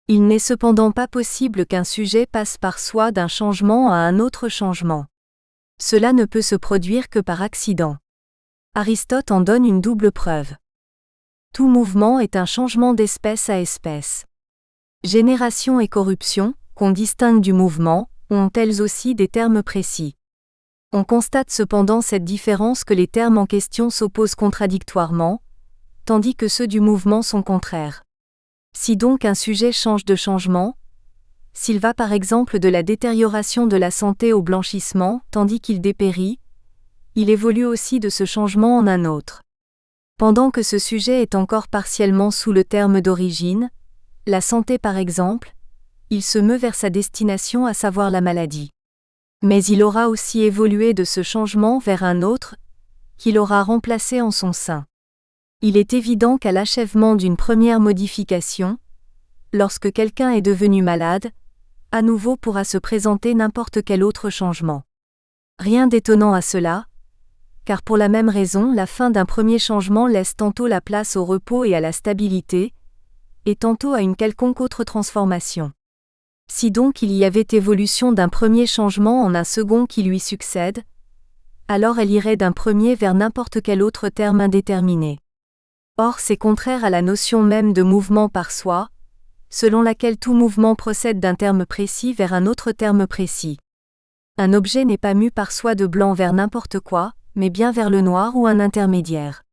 S1: Il n'est cependant pas possible qu'un sujet passe par soi d'un changement à un autre changement. Cela ne peut se produire que par accident. Aristote en donne une double preuve. Tout mouvement est un changement d'espèce à espèce. Génération et corruption, qu'on distingue du mouvement, ont elles aussi des termes précis. On constate cependant cette différence que les termes en question s'opposent contradictoirement, tandis que ceux du mouvement sont contraires. Si donc un sujet change de changement, s'il va par exemple de la détérioration de la santé au blanchissement, tandis qu'il dépérit, il évolue aussi de ce changement en un autre. Pendant que ce sujet est encore partiellement sous le terme d'origine, la santé par exemple, il se meut vers sa destination, à savoir la maladie. Mais il aura aussi évolué de ce changement vers un autre, qu'il aura remplacé en son sein. Il est évident qu'à l'achèvement d'une première modification, lorsque quelqu'un est devenu malade, à nouveau pourra se présenter n'importe quel autre changement. Rien d'étonnant à cela, car pour la même raison la fin d'un premier changement laisse tantôt la place au repos et à la stabilité, et tantôt à une quelconque autre transformation. Si donc il y avait évolution d'un premier changement en un second qui lui succède, alors elle irait d'un premier vers n'importe quel autre terme indéterminé. Or c'est contraire à la notion même de mouvement par soi, selon laquelle tout mouvement procède d'un terme précis vers un autre terme précis. Un objet n'est pas mu par soi de blanc vers n'importe quoi, mais bien vers le noir ou un intermédiaire.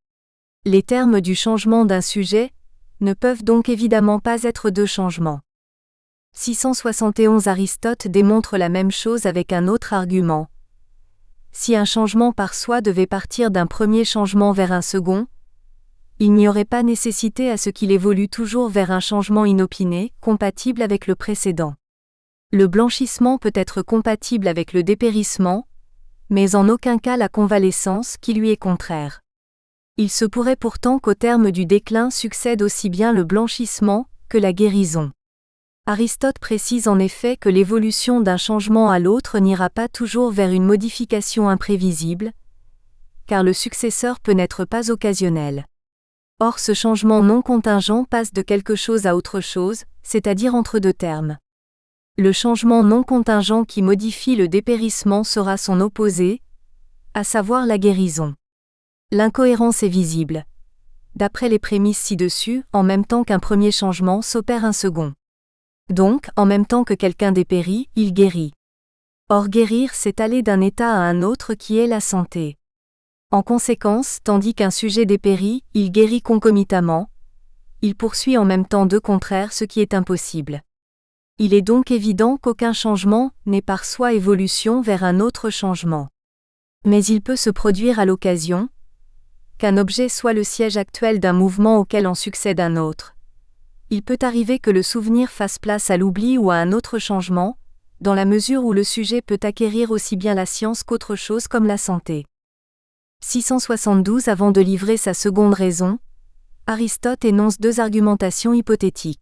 S1: Les termes du changement d'un sujet ne peuvent donc évidemment pas être 2 changements. 671 Aristote démontre la même chose avec un autre argument. Si un changement par soi devait partir d'un premier changement vers un second, il n'y aurait pas nécessité à ce qu'il évolue toujours vers un changement inopiné, compatible avec le précédent. Le blanchissement peut être compatible avec le dépérissement, mais en aucun cas la convalescence qui lui est contraire. Il se pourrait pourtant qu'au terme du déclin succède aussi bien le blanchissement que la guérison. Aristote précise en effet que l'évolution d'un changement à l'autre n'ira pas toujours vers une modification imprévisible, car le successeur peut n'être pas occasionnel. Or ce changement non contingent passe de quelque chose à autre chose, c'est-à-dire entre 2 termes. Le changement non contingent qui modifie le dépérissement sera son opposé, à savoir la guérison. L'incohérence est visible. D'après les prémices ci-dessus, en même temps qu'un premier changement s'opère un second. Donc, en même temps que quelqu'un dépérit, il guérit. Or guérir, c'est aller d'un état à un autre qui est la santé. En conséquence, tandis qu'un sujet dépérit, il guérit concomitamment, il poursuit en même temps 2 contraires, ce qui est impossible. Il est donc évident qu'aucun changement n'est par soi évolution vers un autre changement. Mais il peut se produire à l'occasion qu'un objet soit le siège actuel d'un mouvement auquel en succède un autre. Il peut arriver que le souvenir fasse place à l'oubli ou à un autre changement, dans la mesure où le sujet peut acquérir aussi bien la science qu'autre chose comme la santé. 672 Avant de livrer sa seconde raison, Aristote énonce deux argumentations hypothétiques.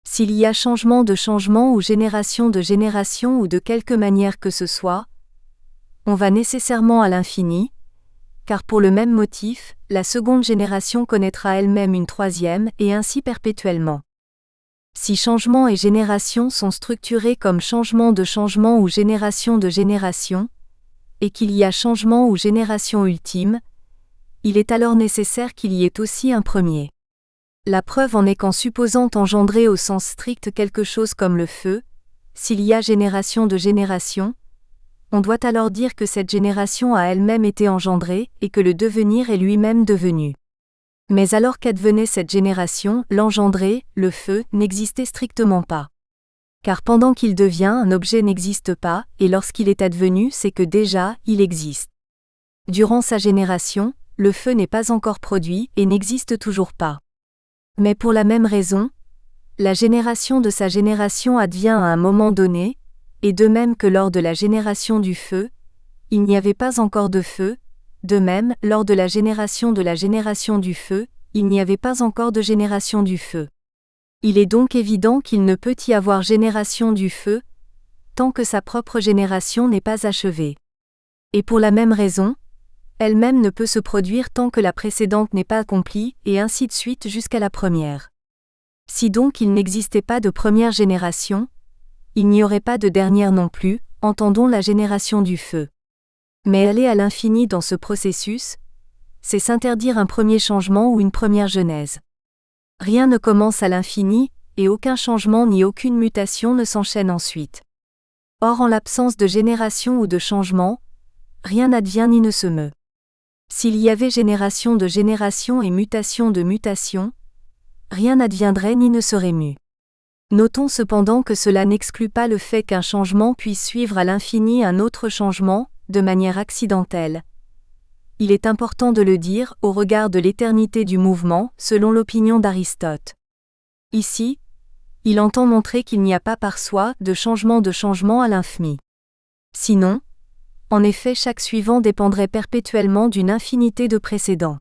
S1: S'il y a changement de changement ou génération de génération ou de quelque manière que ce soit, on va nécessairement à l'infini, car pour le même motif, la seconde génération connaîtra elle-même une troisième et ainsi perpétuellement. Si changement et génération sont structurés comme changement de changement ou génération de génération, et qu'il y a changement ou génération ultime, il est alors nécessaire qu'il y ait aussi un premier. La preuve en est qu'en supposant engendrer au sens strict quelque chose comme le feu, s'il y a génération de génération, on doit alors dire que cette génération a elle-même été engendrée et que le devenir est lui-même devenu. Mais alors qu'advenait cette génération, l'engendré, le feu, n'existait strictement pas. Car pendant qu'il devient, un objet n'existe pas, et lorsqu'il est advenu, c'est que déjà, il existe. Durant sa génération, le feu n'est pas encore produit et n'existe toujours pas. Mais pour la même raison, la génération de sa génération advient à un moment donné, et de même que lors de la génération du feu, il n'y avait pas encore de feu, de même, lors de la génération du feu, il n'y avait pas encore de génération du feu. Il est donc évident qu'il ne peut y avoir génération du feu, tant que sa propre génération n'est pas achevée. Et pour la même raison, elle-même ne peut se produire tant que la précédente n'est pas accomplie, et ainsi de suite jusqu'à la première. Si donc il n'existait pas de première génération, il n'y aurait pas de dernière non plus, entendons la génération du feu. Mais aller à l'infini dans ce processus, c'est s'interdire un premier changement ou une première genèse. Rien ne commence à l'infini, et aucun changement ni aucune mutation ne s'enchaîne ensuite. Or en l'absence de génération ou de changement, rien n'advient ni ne se meut. S'il y avait génération de génération et mutation de mutation, rien n'adviendrait ni ne serait mu. Notons cependant que cela n'exclut pas le fait qu'un changement puisse suivre à l'infini un autre changement, de manière accidentelle. Il est important de le dire au regard de l'éternité du mouvement, selon l'opinion d'Aristote. Ici, il entend montrer qu'il n'y a pas par soi de changement à l'infini. Sinon, en effet chaque suivant dépendrait perpétuellement d'une infinité de précédents.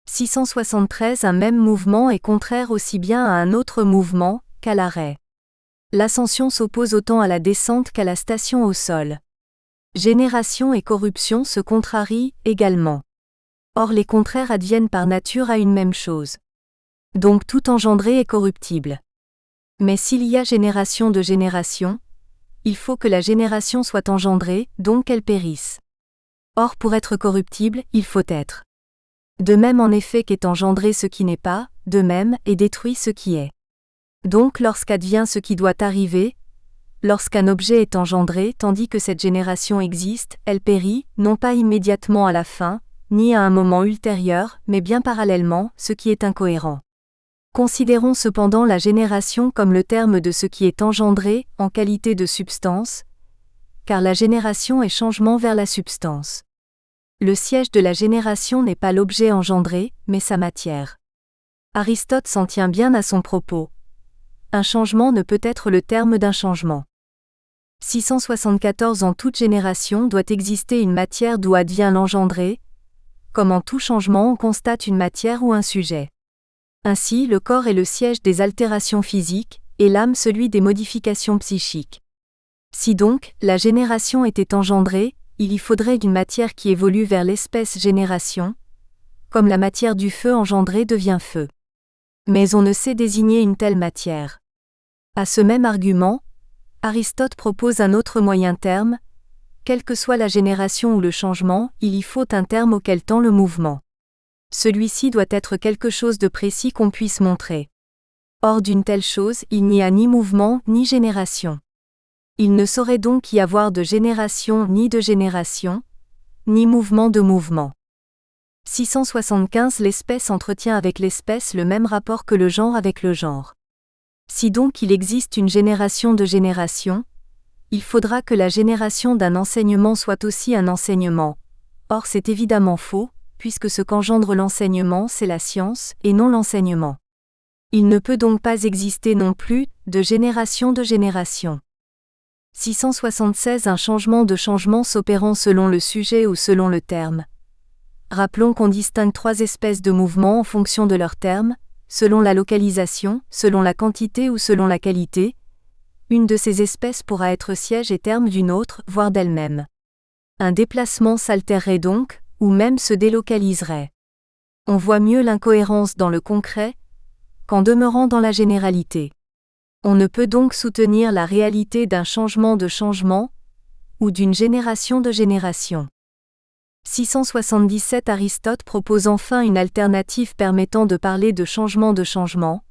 S1: 673 Un même mouvement est contraire aussi bien à un autre mouvement qu'à l'arrêt. L'ascension s'oppose autant à la descente qu'à la station au sol. Génération et corruption se contrarient également. Or les contraires adviennent par nature à une même chose. Donc tout engendré est corruptible. Mais s'il y a génération de génération, il faut que la génération soit engendrée, donc qu'elle périsse. Or pour être corruptible, il faut être. De même en effet qu'est engendré ce qui n'est pas, de même est détruit ce qui est. Donc lorsqu'advient ce qui doit arriver, lorsqu'un objet est engendré tandis que cette génération existe, elle périt, non pas immédiatement à la fin, ni à un moment ultérieur, mais bien parallèlement, ce qui est incohérent. Considérons cependant la génération comme le terme de ce qui est engendré, en qualité de substance, car la génération est changement vers la substance. Le siège de la génération n'est pas l'objet engendré, mais sa matière. Aristote s'en tient bien à son propos. Un changement ne peut être le terme d'un changement. 674 En toute génération doit exister une matière d'où advient l'engendré, comme en tout changement on constate une matière ou un sujet. Ainsi le corps est le siège des altérations physiques, et l'âme celui des modifications psychiques. Si donc, la génération était engendrée, il y faudrait une matière qui évolue vers l'espèce génération, comme la matière du feu engendrée devient feu. Mais on ne sait désigner une telle matière. À ce même argument, Aristote propose un autre moyen terme, quelle que soit la génération ou le changement, il y faut un terme auquel tend le mouvement. Celui-ci doit être quelque chose de précis qu'on puisse montrer. Or d'une telle chose, il n'y a ni mouvement ni génération. Il ne saurait donc y avoir de génération, ni mouvement de mouvement. 675 L'espèce entretient avec l'espèce le même rapport que le genre avec le genre. Si donc il existe une génération de génération, il faudra que la génération d'un enseignement soit aussi un enseignement. Or c'est évidemment faux, puisque ce qu'engendre l'enseignement c'est la science, et non l'enseignement. Il ne peut donc pas exister non plus, de génération. 676 Un changement s'opérant selon le sujet ou selon le terme. Rappelons qu'on distingue trois espèces de mouvements en fonction de leurs termes, selon la localisation, selon la quantité ou selon la qualité. Une de ces espèces pourra être siège et terme d'une autre, voire d'elle-même. Un déplacement s'altérerait donc, ou même se délocaliserait. On voit mieux l'incohérence dans le concret, qu'en demeurant dans la généralité. On ne peut donc soutenir la réalité d'un changement de changement, ou d'une génération de génération. 677 Aristote propose enfin une alternative permettant de parler de changement de changement.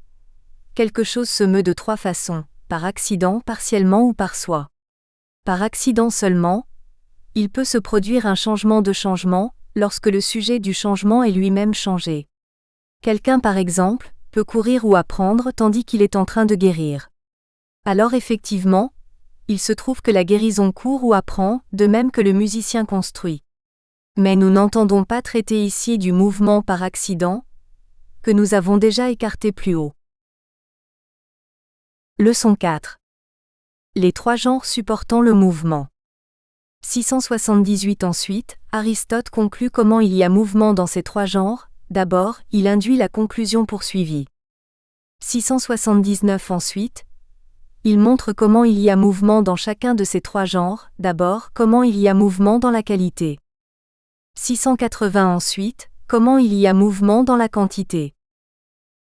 S1: Quelque chose se meut de trois façons, par accident, partiellement ou par soi. Par accident seulement, il peut se produire un changement de changement, lorsque le sujet du changement est lui-même changé. Quelqu'un par exemple, peut courir ou apprendre tandis qu'il est en train de guérir. Alors effectivement, il se trouve que la guérison court ou apprend, de même que le musicien construit. Mais nous n'entendons pas traiter ici du mouvement par accident, que nous avons déjà écarté plus haut. Leçon 4. Les trois genres supportant le mouvement. 678 Ensuite, Aristote conclut comment il y a mouvement dans ces trois genres. D'abord, il induit la conclusion poursuivie. 679 Ensuite, il montre comment il y a mouvement dans chacun de ces trois genres. D'abord, comment il y a mouvement dans la qualité. 680 Ensuite, comment il y a mouvement dans la quantité.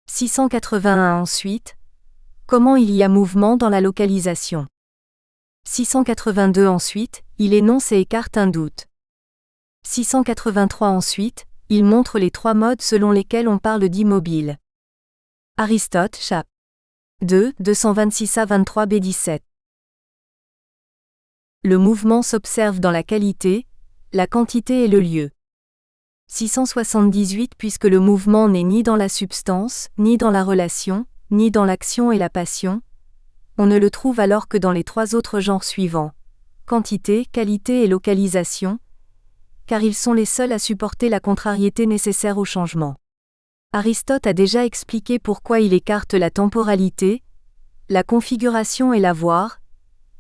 S1: 681 Ensuite, comment il y a mouvement dans la localisation. 682 Ensuite, il énonce et écarte un doute. 683 Ensuite, il montre les trois modes selon lesquels on parle d'immobile. Aristote, chap. 2, 226 à 23 b 17. Le mouvement s'observe dans la qualité, la quantité et le lieu. 678 Puisque le mouvement n'est ni dans la substance, ni dans la relation, ni dans l'action et la passion, on ne le trouve alors que dans les trois autres genres suivants, quantité, qualité et localisation, car ils sont les seuls à supporter la contrariété nécessaire au changement. Aristote a déjà expliqué pourquoi il écarte la temporalité, la configuration et l'avoir,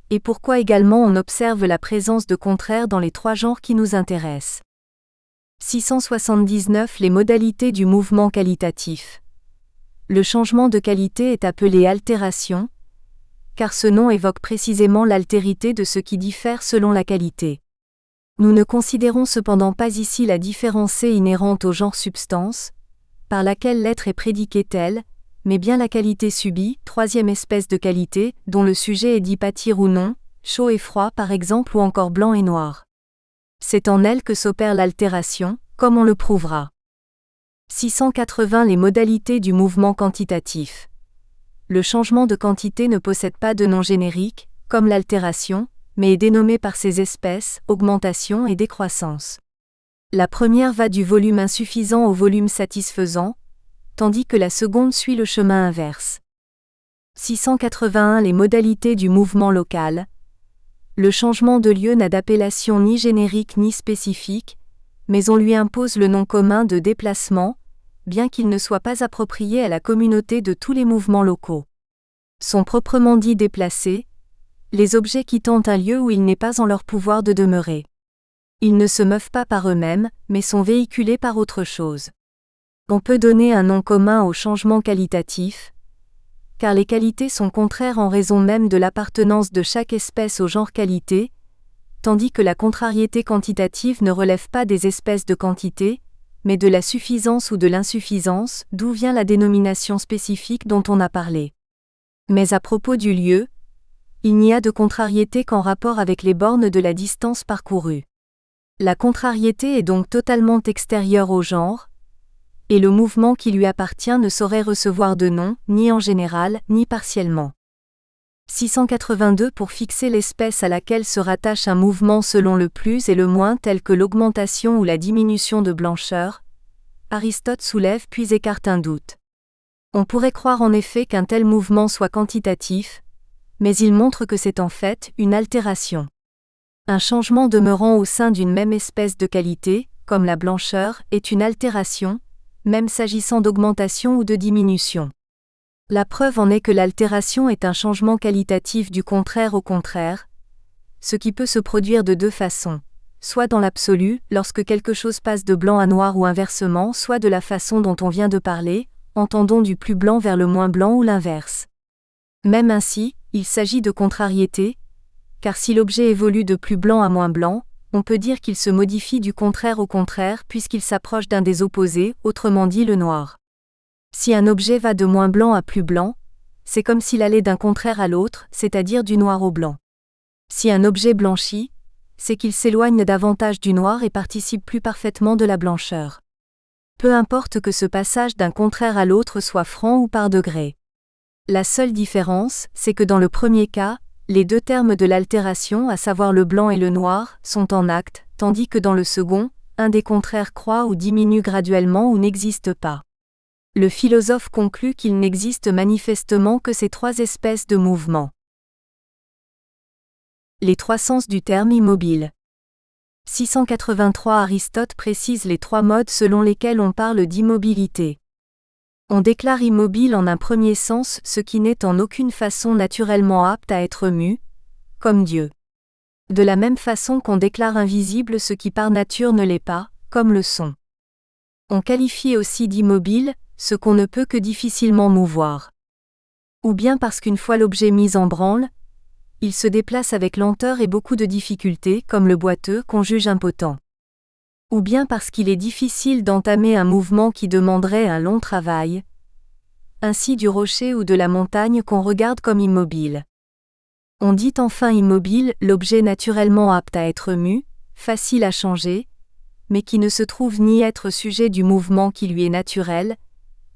S1: et pourquoi également on observe la présence de contraires dans les trois genres qui nous intéressent. 679 Les modalités du mouvement qualitatif. Le changement de qualité est appelé altération, car ce nom évoque précisément l'altérité de ce qui diffère selon la qualité. Nous ne considérons cependant pas ici la différence inhérente au genre substance, par laquelle l'être est prédiqué tel, mais bien la qualité subie, troisième espèce de qualité, dont le sujet est dit pâtir ou non, chaud et froid par exemple ou encore blanc et noir. C'est en elle que s'opère l'altération, comme on le prouvera. 680 Les modalités du mouvement quantitatif. Le changement de quantité ne possède pas de nom générique, comme l'altération, mais est dénommé par ses espèces, augmentation et décroissance. La première va du volume insuffisant au volume satisfaisant, tandis que la seconde suit le chemin inverse. 681 Les modalités du mouvement local. Le changement de lieu n'a d'appellation ni générique ni spécifique, mais on lui impose le nom commun de déplacement, bien qu'il ne soit pas approprié à la communauté de tous les mouvements locaux. Sont proprement dit déplacés les objets quittant un lieu où il n'est pas en leur pouvoir de demeurer. Ils ne se meuvent pas par eux-mêmes, mais sont véhiculés par autre chose. On peut donner un nom commun au changement qualitatif, car les qualités sont contraires en raison même de l'appartenance de chaque espèce au genre qualité, tandis que la contrariété quantitative ne relève pas des espèces de quantité, mais de la suffisance ou de l'insuffisance, d'où vient la dénomination spécifique dont on a parlé. Mais à propos du lieu, il n'y a de contrariété qu'en rapport avec les bornes de la distance parcourue. La contrariété est donc totalement extérieure au genre, et le mouvement qui lui appartient ne saurait recevoir de nom, ni en général, ni partiellement. 682 Pour fixer l'espèce à laquelle se rattache un mouvement selon le plus et le moins tel que l'augmentation ou la diminution de blancheur, Aristote soulève puis écarte un doute. On pourrait croire en effet qu'un tel mouvement soit quantitatif, mais il montre que c'est en fait une altération. Un changement demeurant au sein d'une même espèce de qualité, comme la blancheur, est une altération, même s'agissant d'augmentation ou de diminution. La preuve en est que l'altération est un changement qualitatif du contraire au contraire, ce qui peut se produire de deux façons, soit dans l'absolu, lorsque quelque chose passe de blanc à noir ou inversement, soit de la façon dont on vient de parler, entendons du plus blanc vers le moins blanc ou l'inverse. Même ainsi, il s'agit de contrariété, car si l'objet évolue de plus blanc à moins blanc, on peut dire qu'il se modifie du contraire au contraire puisqu'il s'approche d'un des opposés, autrement dit le noir. Si un objet va de moins blanc à plus blanc, c'est comme s'il allait d'un contraire à l'autre, c'est-à-dire du noir au blanc. Si un objet blanchit, c'est qu'il s'éloigne davantage du noir et participe plus parfaitement de la blancheur. Peu importe que ce passage d'un contraire à l'autre soit franc ou par degrés. La seule différence, c'est que dans le premier cas, les deux termes de l'altération, à savoir le blanc et le noir, sont en acte, tandis que dans le second, un des contraires croît ou diminue graduellement ou n'existe pas. Le philosophe conclut qu'il n'existe manifestement que ces trois espèces de mouvements. Les trois sens du terme immobile. 683 Aristote précise les trois modes selon lesquels on parle d'immobilité. On déclare immobile en un premier sens ce qui n'est en aucune façon naturellement apte à être mu, comme Dieu. De la même façon qu'on déclare invisible ce qui par nature ne l'est pas, comme le son. On qualifie aussi d'immobile ce qu'on ne peut que difficilement mouvoir. Ou bien parce qu'une fois l'objet mis en branle, il se déplace avec lenteur et beaucoup de difficulté, comme le boiteux qu'on juge impotent. Ou bien parce qu'il est difficile d'entamer un mouvement qui demanderait un long travail, ainsi du rocher ou de la montagne qu'on regarde comme immobile. On dit enfin immobile l'objet naturellement apte à être mu, facile à changer, mais qui ne se trouve ni être sujet du mouvement qui lui est naturel,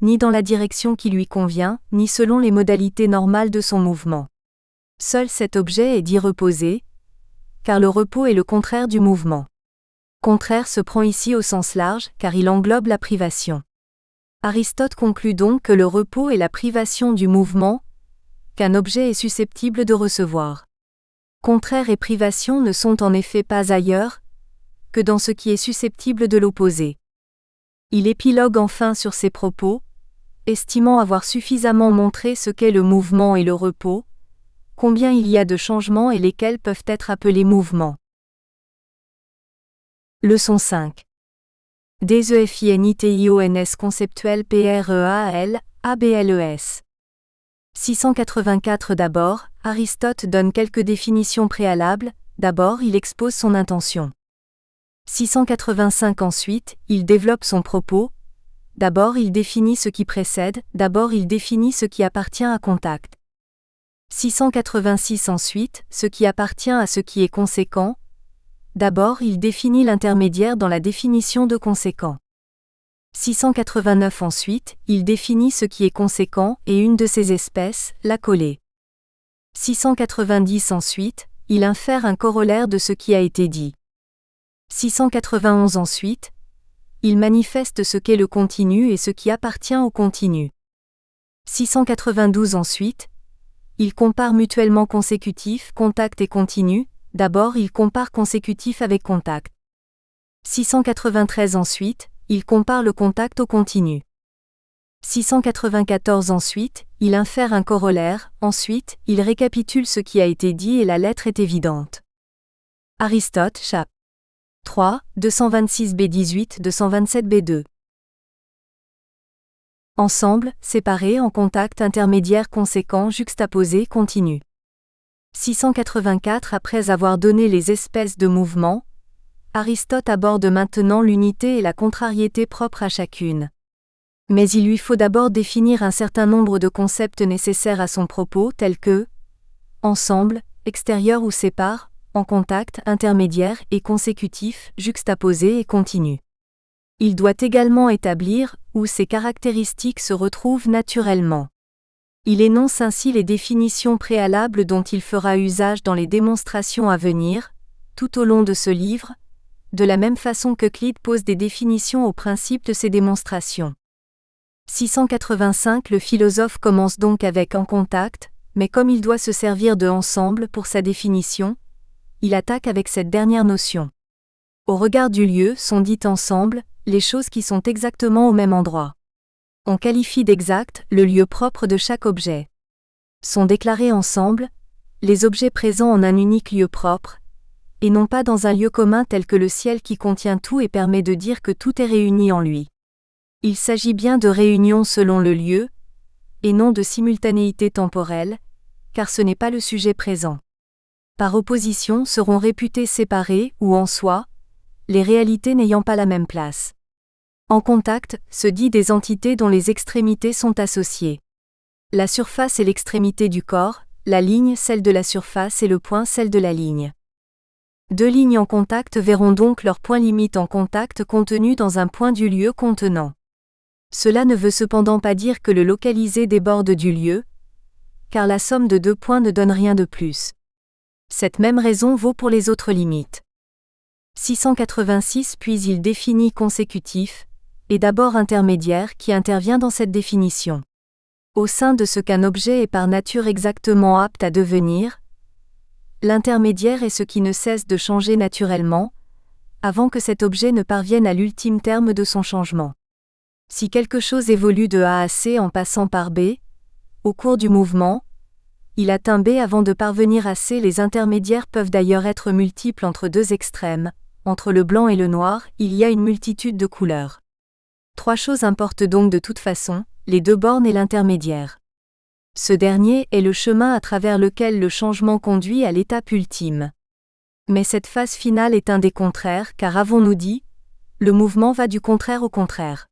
S1: ni dans la direction qui lui convient, ni selon les modalités normales de son mouvement. Seul cet objet est dit reposer, car le repos est le contraire du mouvement. Contraire se prend ici au sens large, car il englobe la privation. Aristote conclut donc que le repos est la privation du mouvement, qu'un objet est susceptible de recevoir. Contraire et privation ne sont en effet pas ailleurs, que dans ce qui est susceptible de l'opposer. Il épilogue enfin sur ses propos, estimant avoir suffisamment montré ce qu'est le mouvement et le repos, combien il y a de changements et lesquels peuvent être appelés mouvements. Leçon 5. Definitions conceptuelles PREAL, ABLES. 684 D'abord, Aristote donne quelques définitions préalables, d'abord il expose son intention. 685 Ensuite, il développe son propos, d'abord il définit ce qui précède, d'abord il définit ce qui appartient à contact. 686 Ensuite, ce qui appartient à ce qui est conséquent, d'abord il définit l'intermédiaire dans la définition de conséquent. 689 Ensuite, il définit ce qui est conséquent et une de ses espèces, la collée. 690 Ensuite, il infère un corollaire de ce qui a été dit. 691 Ensuite, il manifeste ce qu'est le continu et ce qui appartient au continu. 692 Ensuite, il compare mutuellement consécutif, contact et continu, d'abord il compare consécutif avec contact. 693 Ensuite, il compare le contact au continu. 694 Ensuite, il infère un corollaire, ensuite, il récapitule ce qui a été dit et la lettre est évidente. Aristote, chap. 3, 226b18, 227b2. Ensemble, séparés en contact intermédiaire conséquent juxtaposé continu. 684 Après avoir donné les espèces de mouvements, Aristote aborde maintenant l'unité et la contrariété propres à chacune. Mais il lui faut d'abord définir un certain nombre de concepts nécessaires à son propos tels que ensemble, extérieur ou sépare, en contact, intermédiaire et consécutif, juxtaposé et continu. Il doit également établir où ces caractéristiques se retrouvent naturellement. Il énonce ainsi les définitions préalables dont il fera usage dans les démonstrations à venir, tout au long de ce livre, de la même façon qu'Euclide pose des définitions au principe de ses démonstrations. 685 Le philosophe commence donc avec en contact, mais comme il doit se servir de ensemble pour sa définition, il attaque avec cette dernière notion. Au regard du lieu sont dites ensemble, les choses qui sont exactement au même endroit. On qualifie d'exact le lieu propre de chaque objet. Sont déclarés ensemble les objets présents en un unique lieu propre, et non pas dans un lieu commun tel que le ciel qui contient tout et permet de dire que tout est réuni en lui. Il s'agit bien de réunion selon le lieu, et non de simultanéité temporelle, car ce n'est pas le sujet présent. Par opposition seront réputées séparées ou en soi, les réalités n'ayant pas la même place. En contact, se dit des entités dont les extrémités sont associées. La surface est l'extrémité du corps, la ligne celle de la surface et le point celle de la ligne. Deux lignes en contact verront donc leur point limite en contact contenu dans un point du lieu contenant. Cela ne veut cependant pas dire que le localisé déborde du lieu, car la somme de deux points ne donne rien de plus. Cette même raison vaut pour les autres limites. 686 Puis il définit consécutif, et d'abord intermédiaire qui intervient dans cette définition. Au sein de ce qu'un objet est par nature exactement apte à devenir, l'intermédiaire est ce qui ne cesse de changer naturellement, avant que cet objet ne parvienne à l'ultime terme de son changement. Si quelque chose évolue de A à C en passant par B, au cours du mouvement, il atteint B avant de parvenir à C. Les intermédiaires peuvent d'ailleurs être multiples entre deux extrêmes. Entre le blanc et le noir, il y a une multitude de couleurs. Trois choses importent donc de toute façon, les deux bornes et l'intermédiaire. Ce dernier est le chemin à travers lequel le changement conduit à l'étape ultime. Mais cette phase finale est un des contraires, car avons-nous dit, le mouvement va du contraire au contraire.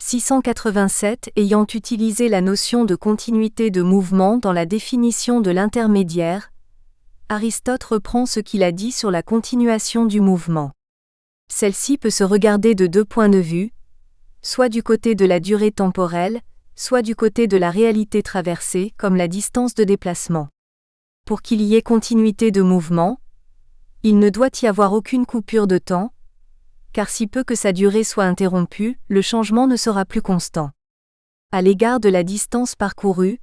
S1: 687 Ayant utilisé la notion de continuité de mouvement dans la définition de l'intermédiaire, Aristote reprend ce qu'il a dit sur la continuation du mouvement. Celle-ci peut se regarder de deux points de vue, soit du côté de la durée temporelle, soit du côté de la réalité traversée, comme la distance de déplacement. Pour qu'il y ait continuité de mouvement, il ne doit y avoir aucune coupure de temps, car si peu que sa durée soit interrompue, le changement ne sera plus constant. À l'égard de la distance parcourue,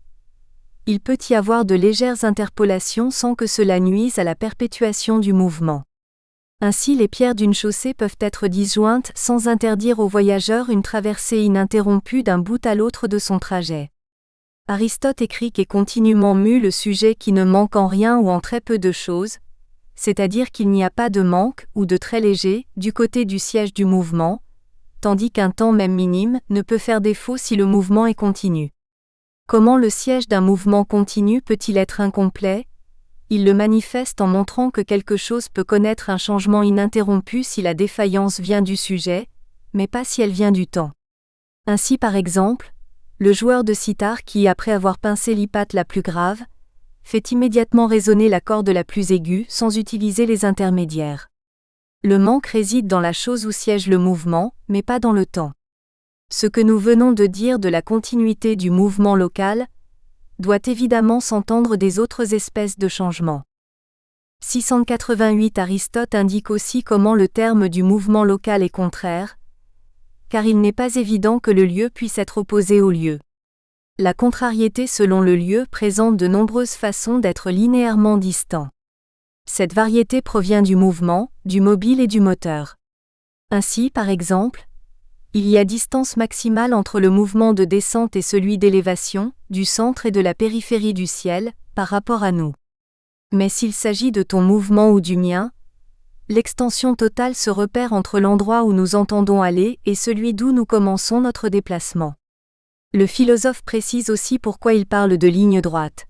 S1: il peut y avoir de légères interpolations sans que cela nuise à la perpétuation du mouvement. Ainsi les pierres d'une chaussée peuvent être disjointes sans interdire au voyageur une traversée ininterrompue d'un bout à l'autre de son trajet. Aristote écrit qu'est continuellement mu le sujet qui ne manque en rien ou en très peu de choses, c'est-à-dire qu'il n'y a pas de manque ou de très léger du côté du siège du mouvement, tandis qu'un temps même minime ne peut faire défaut si le mouvement est continu. Comment le siège d'un mouvement continu peut-il être incomplet ? Il le manifeste en montrant que quelque chose peut connaître un changement ininterrompu si la défaillance vient du sujet, mais pas si elle vient du temps. Ainsi par exemple, le joueur de sitar qui, après avoir pincé l'hypate la plus grave, fait immédiatement résonner la corde la plus aiguë sans utiliser les intermédiaires. Le manque réside dans la chose où siège le mouvement, mais pas dans le temps. Ce que nous venons de dire de la continuité du mouvement local doit évidemment s'entendre des autres espèces de changements. 688 Aristote indique aussi comment le terme du mouvement local est contraire, car il n'est pas évident que le lieu puisse être opposé au lieu. La contrariété selon le lieu présente de nombreuses façons d'être linéairement distant. Cette variété provient du mouvement, du mobile et du moteur. Ainsi, par exemple, il y a distance maximale entre le mouvement de descente et celui d'élévation, du centre et de la périphérie du ciel, par rapport à nous. Mais s'il s'agit de ton mouvement ou du mien, l'extension totale se repère entre l'endroit où nous entendons aller et celui d'où nous commençons notre déplacement. Le philosophe précise aussi pourquoi il parle de ligne droite.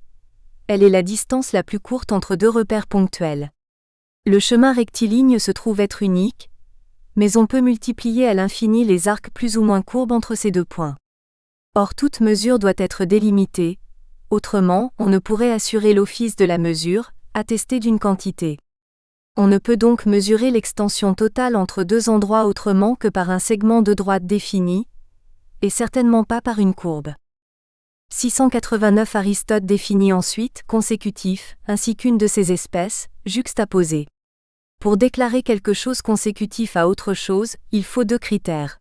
S1: Elle est la distance la plus courte entre deux repères ponctuels. Le chemin rectiligne se trouve être unique, mais on peut multiplier à l'infini les arcs plus ou moins courbes entre ces deux points. Or toute mesure doit être délimitée, autrement on ne pourrait assurer l'office de la mesure, attestée d'une quantité. On ne peut donc mesurer l'extension totale entre deux endroits autrement que par un segment de droite défini, et certainement pas par une courbe. 689 Aristote définit ensuite consécutif, ainsi qu'une de ces espèces, juxtaposée. Pour déclarer quelque chose consécutif à autre chose, il faut deux critères.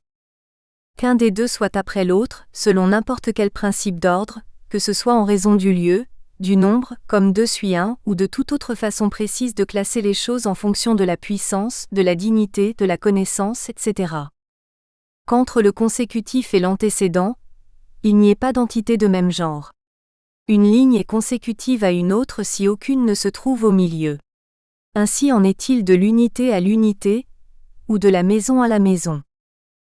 S1: Qu'un des deux soit après l'autre, selon n'importe quel principe d'ordre, que ce soit en raison du lieu, du nombre, comme 2 suit 1, ou de toute autre façon précise de classer les choses en fonction de la puissance, de la dignité, de la connaissance, etc. Qu'entre le consécutif et l'antécédent, il n'y ait pas d'entité de même genre. Une ligne est consécutive à une autre si aucune ne se trouve au milieu. Ainsi en est-il de l'unité à l'unité, ou de la maison à la maison.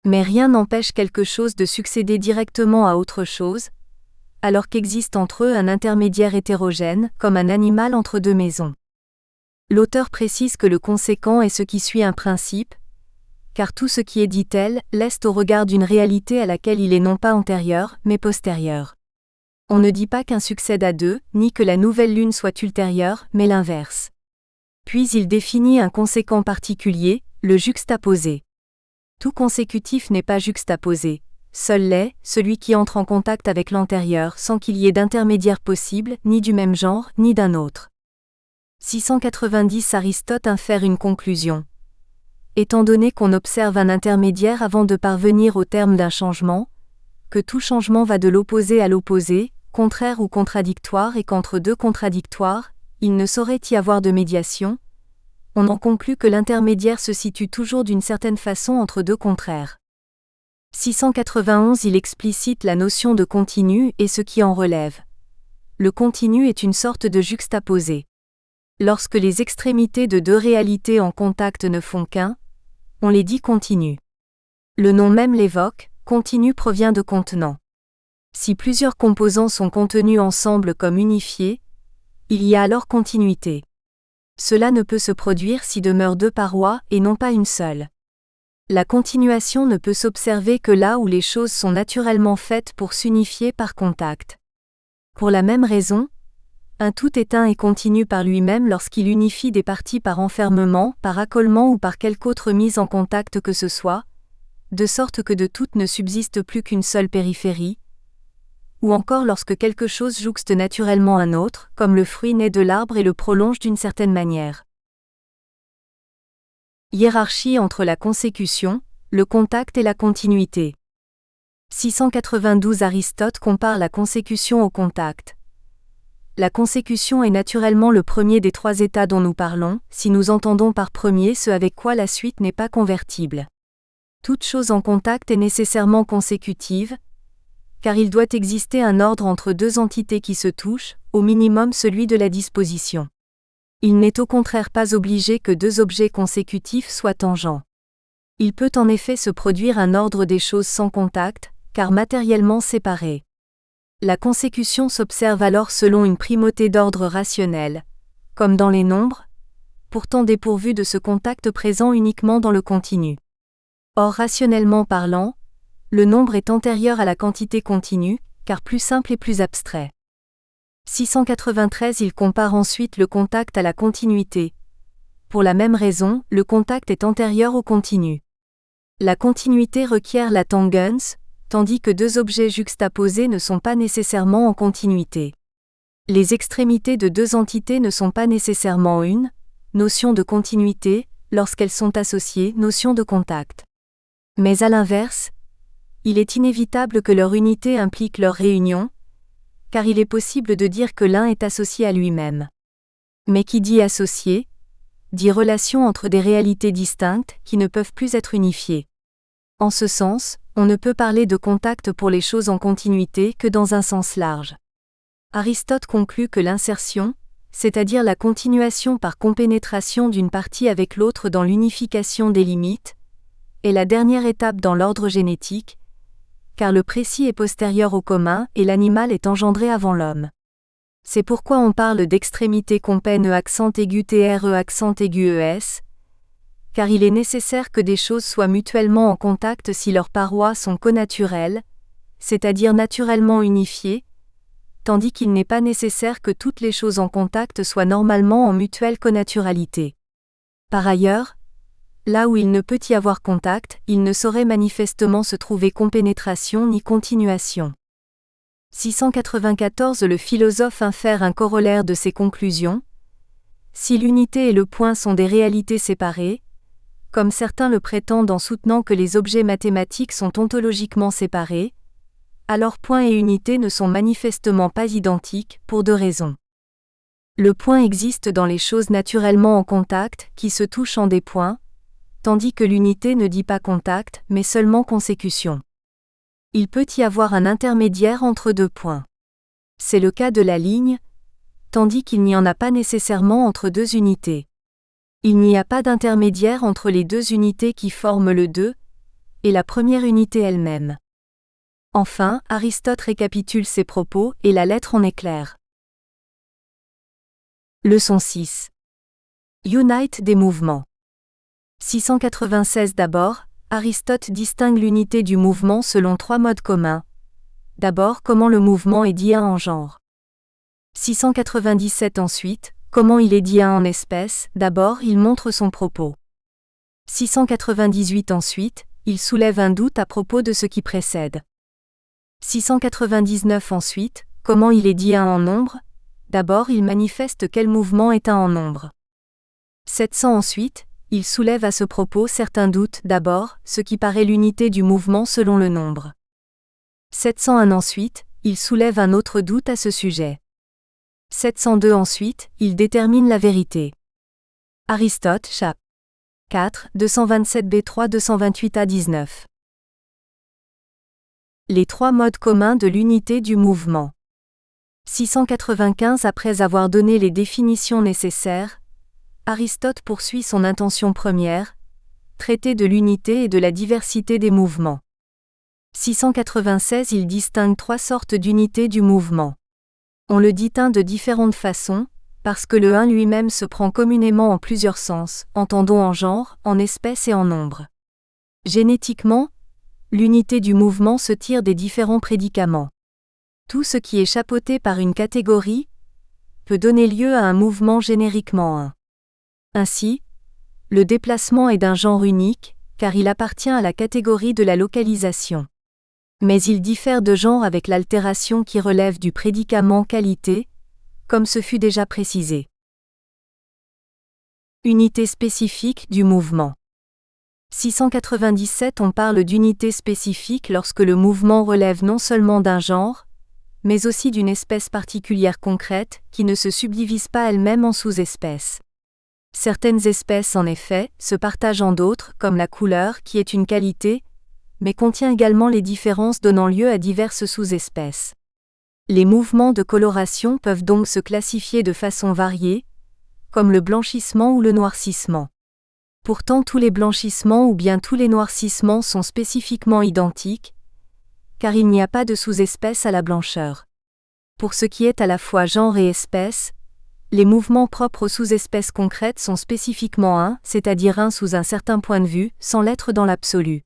S1: Mais rien n'empêche quelque chose de succéder directement à autre chose, alors qu'existe entre eux un intermédiaire hétérogène, comme un animal entre deux maisons. L'auteur précise que le conséquent est ce qui suit un principe, car tout ce qui est dit tel laisse au regard d'une réalité à laquelle il est non pas antérieur, mais postérieur. On ne dit pas qu'un succède à deux, ni que la nouvelle lune soit ultérieure, mais l'inverse. Puis il définit un conséquent particulier, le juxtaposé. Tout consécutif n'est pas juxtaposé. Seul l'est, celui qui entre en contact avec l'antérieur sans qu'il y ait d'intermédiaire possible, ni du même genre, ni d'un autre. 690 Aristote infère une conclusion. Étant donné qu'on observe un intermédiaire avant de parvenir au terme d'un changement, que tout changement va de l'opposé à l'opposé, contraire ou contradictoire et qu'entre deux contradictoires, il ne saurait y avoir de médiation, on en conclut que l'intermédiaire se situe toujours d'une certaine façon entre deux contraires. 691 Il explicite la notion de continu et ce qui en relève. Le continu est une sorte de juxtaposé. Lorsque les extrémités de deux réalités en contact ne font qu'un, on les dit continus. Le nom même l'évoque, continu provient de contenant. Si plusieurs composants sont contenus ensemble comme unifiés, il y a alors continuité. Cela ne peut se produire si demeurent deux parois et non pas une seule. La continuation ne peut s'observer que là où les choses sont naturellement faites pour s'unifier par contact. Pour la même raison, un tout est un et continu par lui-même lorsqu'il unifie des parties par enfermement, par accolement ou par quelque autre mise en contact que ce soit, de sorte que de toutes ne subsiste plus qu'une seule périphérie, ou encore lorsque quelque chose jouxte naturellement un autre, comme le fruit naît de l'arbre et le prolonge d'une certaine manière. Hiérarchie entre la consécution, le contact et la continuité. 692 Aristote compare la consécution au contact. La consécution est naturellement le premier des trois états dont nous parlons, si nous entendons par premier ce avec quoi la suite n'est pas convertible. Toute chose en contact est nécessairement consécutive, car il doit exister un ordre entre deux entités qui se touchent, au minimum celui de la disposition. Il n'est au contraire pas obligé que deux objets consécutifs soient tangents. Il peut en effet se produire un ordre des choses sans contact, car matériellement séparés. La consécution s'observe alors selon une primauté d'ordre rationnel, comme dans les nombres, pourtant dépourvus de ce contact présent uniquement dans le continu. Or rationnellement parlant, le nombre est antérieur à la quantité continue, car plus simple et plus abstrait. 693 Il compare ensuite le contact à la continuité. Pour la même raison, le contact est antérieur au continu. La continuité requiert la tangence, tandis que deux objets juxtaposés ne sont pas nécessairement en continuité. Les extrémités de deux entités ne sont pas nécessairement une notion de continuité, lorsqu'elles sont associées, notion de contact. Mais à l'inverse, il est inévitable que leur unité implique leur réunion, car il est possible de dire que l'un est associé à lui-même. Mais qui dit associé, dit relation entre des réalités distinctes qui ne peuvent plus être unifiées. En ce sens, on ne peut parler de contact pour les choses en continuité que dans un sens large. Aristote conclut que l'insertion, c'est-à-dire la continuation par compénétration d'une partie avec l'autre dans l'unification des limites, est la dernière étape dans l'ordre génétique, car le précis est postérieur au commun et l'animal est engendré avant l'homme. C'est pourquoi on parle d'extrémité compène accent aigu TRE accent aigu ES, car il est nécessaire que des choses soient mutuellement en contact si leurs parois sont connaturelles, c'est-à-dire naturellement unifiées, tandis qu'il n'est pas nécessaire que toutes les choses en contact soient normalement en mutuelle connaturalité. Par ailleurs, là où il ne peut y avoir contact, il ne saurait manifestement se trouver compénétration ni continuation. 694 Le philosophe infère un corollaire de ses conclusions. Si l'unité et le point sont des réalités séparées, comme certains le prétendent en soutenant que les objets mathématiques sont ontologiquement séparés, alors point et unité ne sont manifestement pas identiques, pour deux raisons. Le point existe dans les choses naturellement en contact, qui se touchent en des points, tandis que l'unité ne dit pas contact, mais seulement consécution. Il peut y avoir un intermédiaire entre deux points. C'est le cas de la ligne, tandis qu'il n'y en a pas nécessairement entre deux unités. Il n'y a pas d'intermédiaire entre les deux unités qui forment le 2 et la première unité elle-même. Enfin, Aristote récapitule ses propos et la lettre en est claire. Leçon 6. Unite des mouvements. 696 d'abord, Aristote distingue l'unité du mouvement selon 3 modes communs. D'abord, comment le mouvement est dit 1 en genre. 697 ensuite, comment il est dit 1 en espèce. D'abord, il montre son propos. 698 ensuite, il soulève un doute à propos de ce qui précède. 699 ensuite, comment il est dit 1 en nombre. D'abord, il manifeste quel mouvement est 1 en nombre. 700 ensuite, il soulève à ce propos certains doutes. D'abord, ce qui paraît l'unité du mouvement selon le nombre. 701 ensuite, il soulève un autre doute à ce sujet. 702 ensuite, il détermine la vérité. Aristote, chap. 4, 227b3 228a19. Les 3 modes communs de l'unité du mouvement. 695 Après avoir donné les définitions nécessaires, Aristote poursuit son intention première, traiter de l'unité et de la diversité des mouvements. 696 Il distingue 3 sortes d'unité du mouvement. On le dit de différentes façons, parce que le 1 lui-même se prend communément en plusieurs sens, entendons en genre, en espèce et en nombre. Génétiquement, l'unité du mouvement se tire des différents prédicaments. Tout ce qui est chapeauté par une catégorie peut donner lieu à un mouvement génériquement 1. Ainsi, le déplacement est d'un genre unique, car il appartient à la catégorie de la localisation. Mais il diffère de genre avec l'altération qui relève du prédicament qualité, comme ce fut déjà précisé. Unité spécifique du mouvement. 697 On parle d'unité spécifique lorsque le mouvement relève non seulement d'un genre, mais aussi d'une espèce particulière concrète, qui ne se subdivise pas elle-même en sous-espèces. Certaines espèces, en effet, se partagent en d'autres, comme la couleur, qui est une qualité, mais contient également les différences donnant lieu à diverses sous-espèces. Les mouvements de coloration peuvent donc se classifier de façon variée, comme le blanchissement ou le noircissement. Pourtant tous les blanchissements ou bien tous les noircissements sont spécifiquement identiques, car il n'y a pas de sous-espèce à la blancheur. Pour ce qui est à la fois genre et espèce, les mouvements propres aux sous-espèces concrètes sont spécifiquement 1, c'est-à-dire 1 sous un certain point de vue, sans l'être dans l'absolu.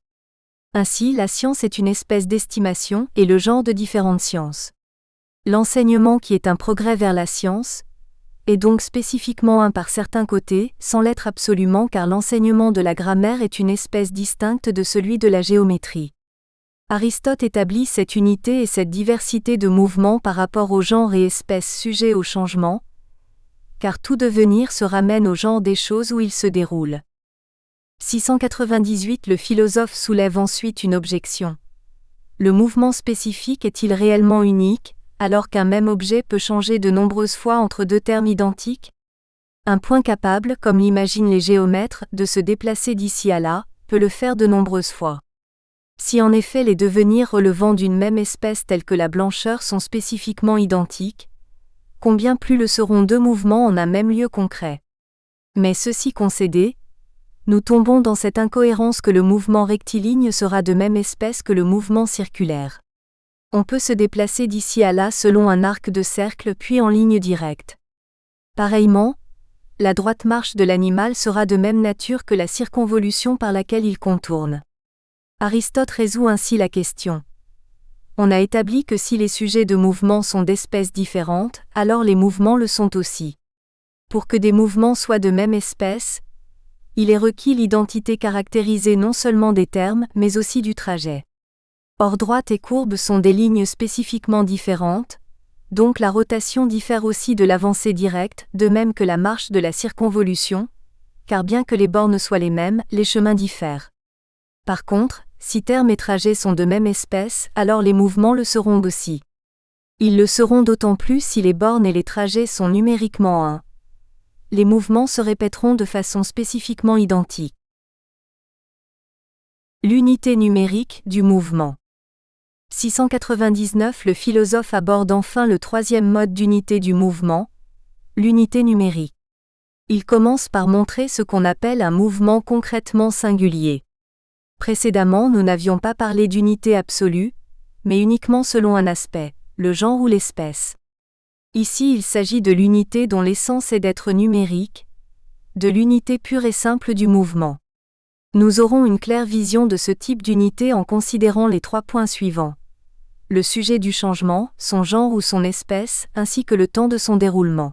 S1: Ainsi, la science est une espèce d'estimation et le genre de différentes sciences. L'enseignement qui est un progrès vers la science est donc spécifiquement 1 par certains côtés, sans l'être absolument car l'enseignement de la grammaire est une espèce distincte de celui de la géométrie. Aristote établit cette unité et cette diversité de mouvements par rapport aux genres et espèces sujets au changement, car tout devenir se ramène au genre des choses où il se déroule. 698 Le philosophe soulève ensuite une objection. Le mouvement spécifique est-il réellement unique, alors qu'un même objet peut changer de nombreuses fois entre 2 termes identiques? Un point capable, comme l'imaginent les géomètres, de se déplacer d'ici à là, peut le faire de nombreuses fois. Si en effet les devenirs relevant d'une même espèce tels que la blancheur sont spécifiquement identiques, combien plus le seront 2 mouvements en un même lieu concret. Mais ceci concédé, nous tombons dans cette incohérence que le mouvement rectiligne sera de même espèce que le mouvement circulaire. On peut se déplacer d'ici à là selon un arc de cercle puis en ligne directe. Pareillement, la droite marche de l'animal sera de même nature que la circonvolution par laquelle il contourne. Aristote résout ainsi la question. On a établi que si les sujets de mouvement sont d'espèces différentes, alors les mouvements le sont aussi. Pour que des mouvements soient de même espèce, il est requis l'identité caractérisée non seulement des termes, mais aussi du trajet. Or droite et courbe sont des lignes spécifiquement différentes, donc la rotation diffère aussi de l'avancée directe, de même que la marche de la circonvolution, car bien que les bornes soient les mêmes, les chemins diffèrent. Par contre, si termes et trajets sont de même espèce, alors les mouvements le seront aussi. Ils le seront d'autant plus si les bornes et les trajets sont numériquement 1. Les mouvements se répéteront de façon spécifiquement identique. L'unité numérique du mouvement. 699 Le philosophe aborde enfin le 3e mode d'unité du mouvement, l'unité numérique. Il commence par montrer ce qu'on appelle un mouvement concrètement singulier. Précédemment, nous n'avions pas parlé d'unité absolue, mais uniquement selon un aspect, le genre ou l'espèce. Ici, il s'agit de l'unité dont l'essence est d'être numérique, de l'unité pure et simple du mouvement. Nous aurons une claire vision de ce type d'unité en considérant les 3 points suivants. Le sujet du changement, son genre ou son espèce, ainsi que le temps de son déroulement.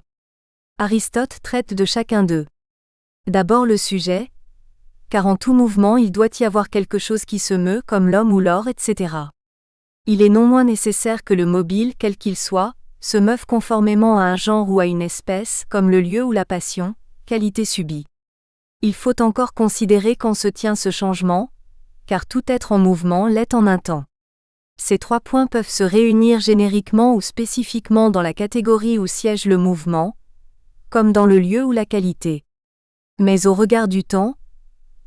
S1: Aristote traite de chacun d'eux. D'abord le sujet, car en tout mouvement il doit y avoir quelque chose qui se meut comme l'homme ou l'or, etc. Il est non moins nécessaire que le mobile, quel qu'il soit, se meuve conformément à un genre ou à une espèce, comme le lieu ou la passion, qualité subie. Il faut encore considérer quand se tient ce changement, car tout être en mouvement l'est en un temps. Ces 3 points peuvent se réunir génériquement ou spécifiquement dans la catégorie où siège le mouvement, comme dans le lieu ou la qualité. Mais au regard du temps,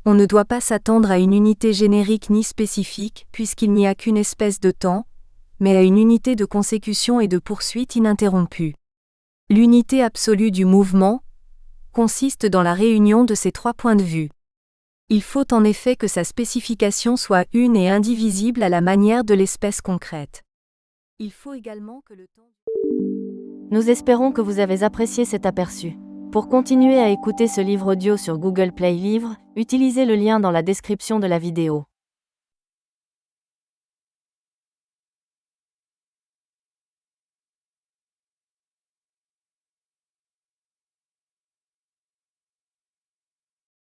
S1: on ne doit pas s'attendre à une unité générique ni spécifique, puisqu'il n'y a qu'une espèce de temps, mais à une unité de consécution et de poursuite ininterrompue. L'unité absolue du mouvement consiste dans la réunion de ces 3 points de vue. Il faut en effet que sa spécification soit une et indivisible à la manière de l'espèce concrète. Il faut également que le temps...
S2: Nous espérons que vous avez apprécié cet aperçu. Pour continuer à écouter ce livre audio sur Google Play Livres, utilisez le lien dans la description de la vidéo.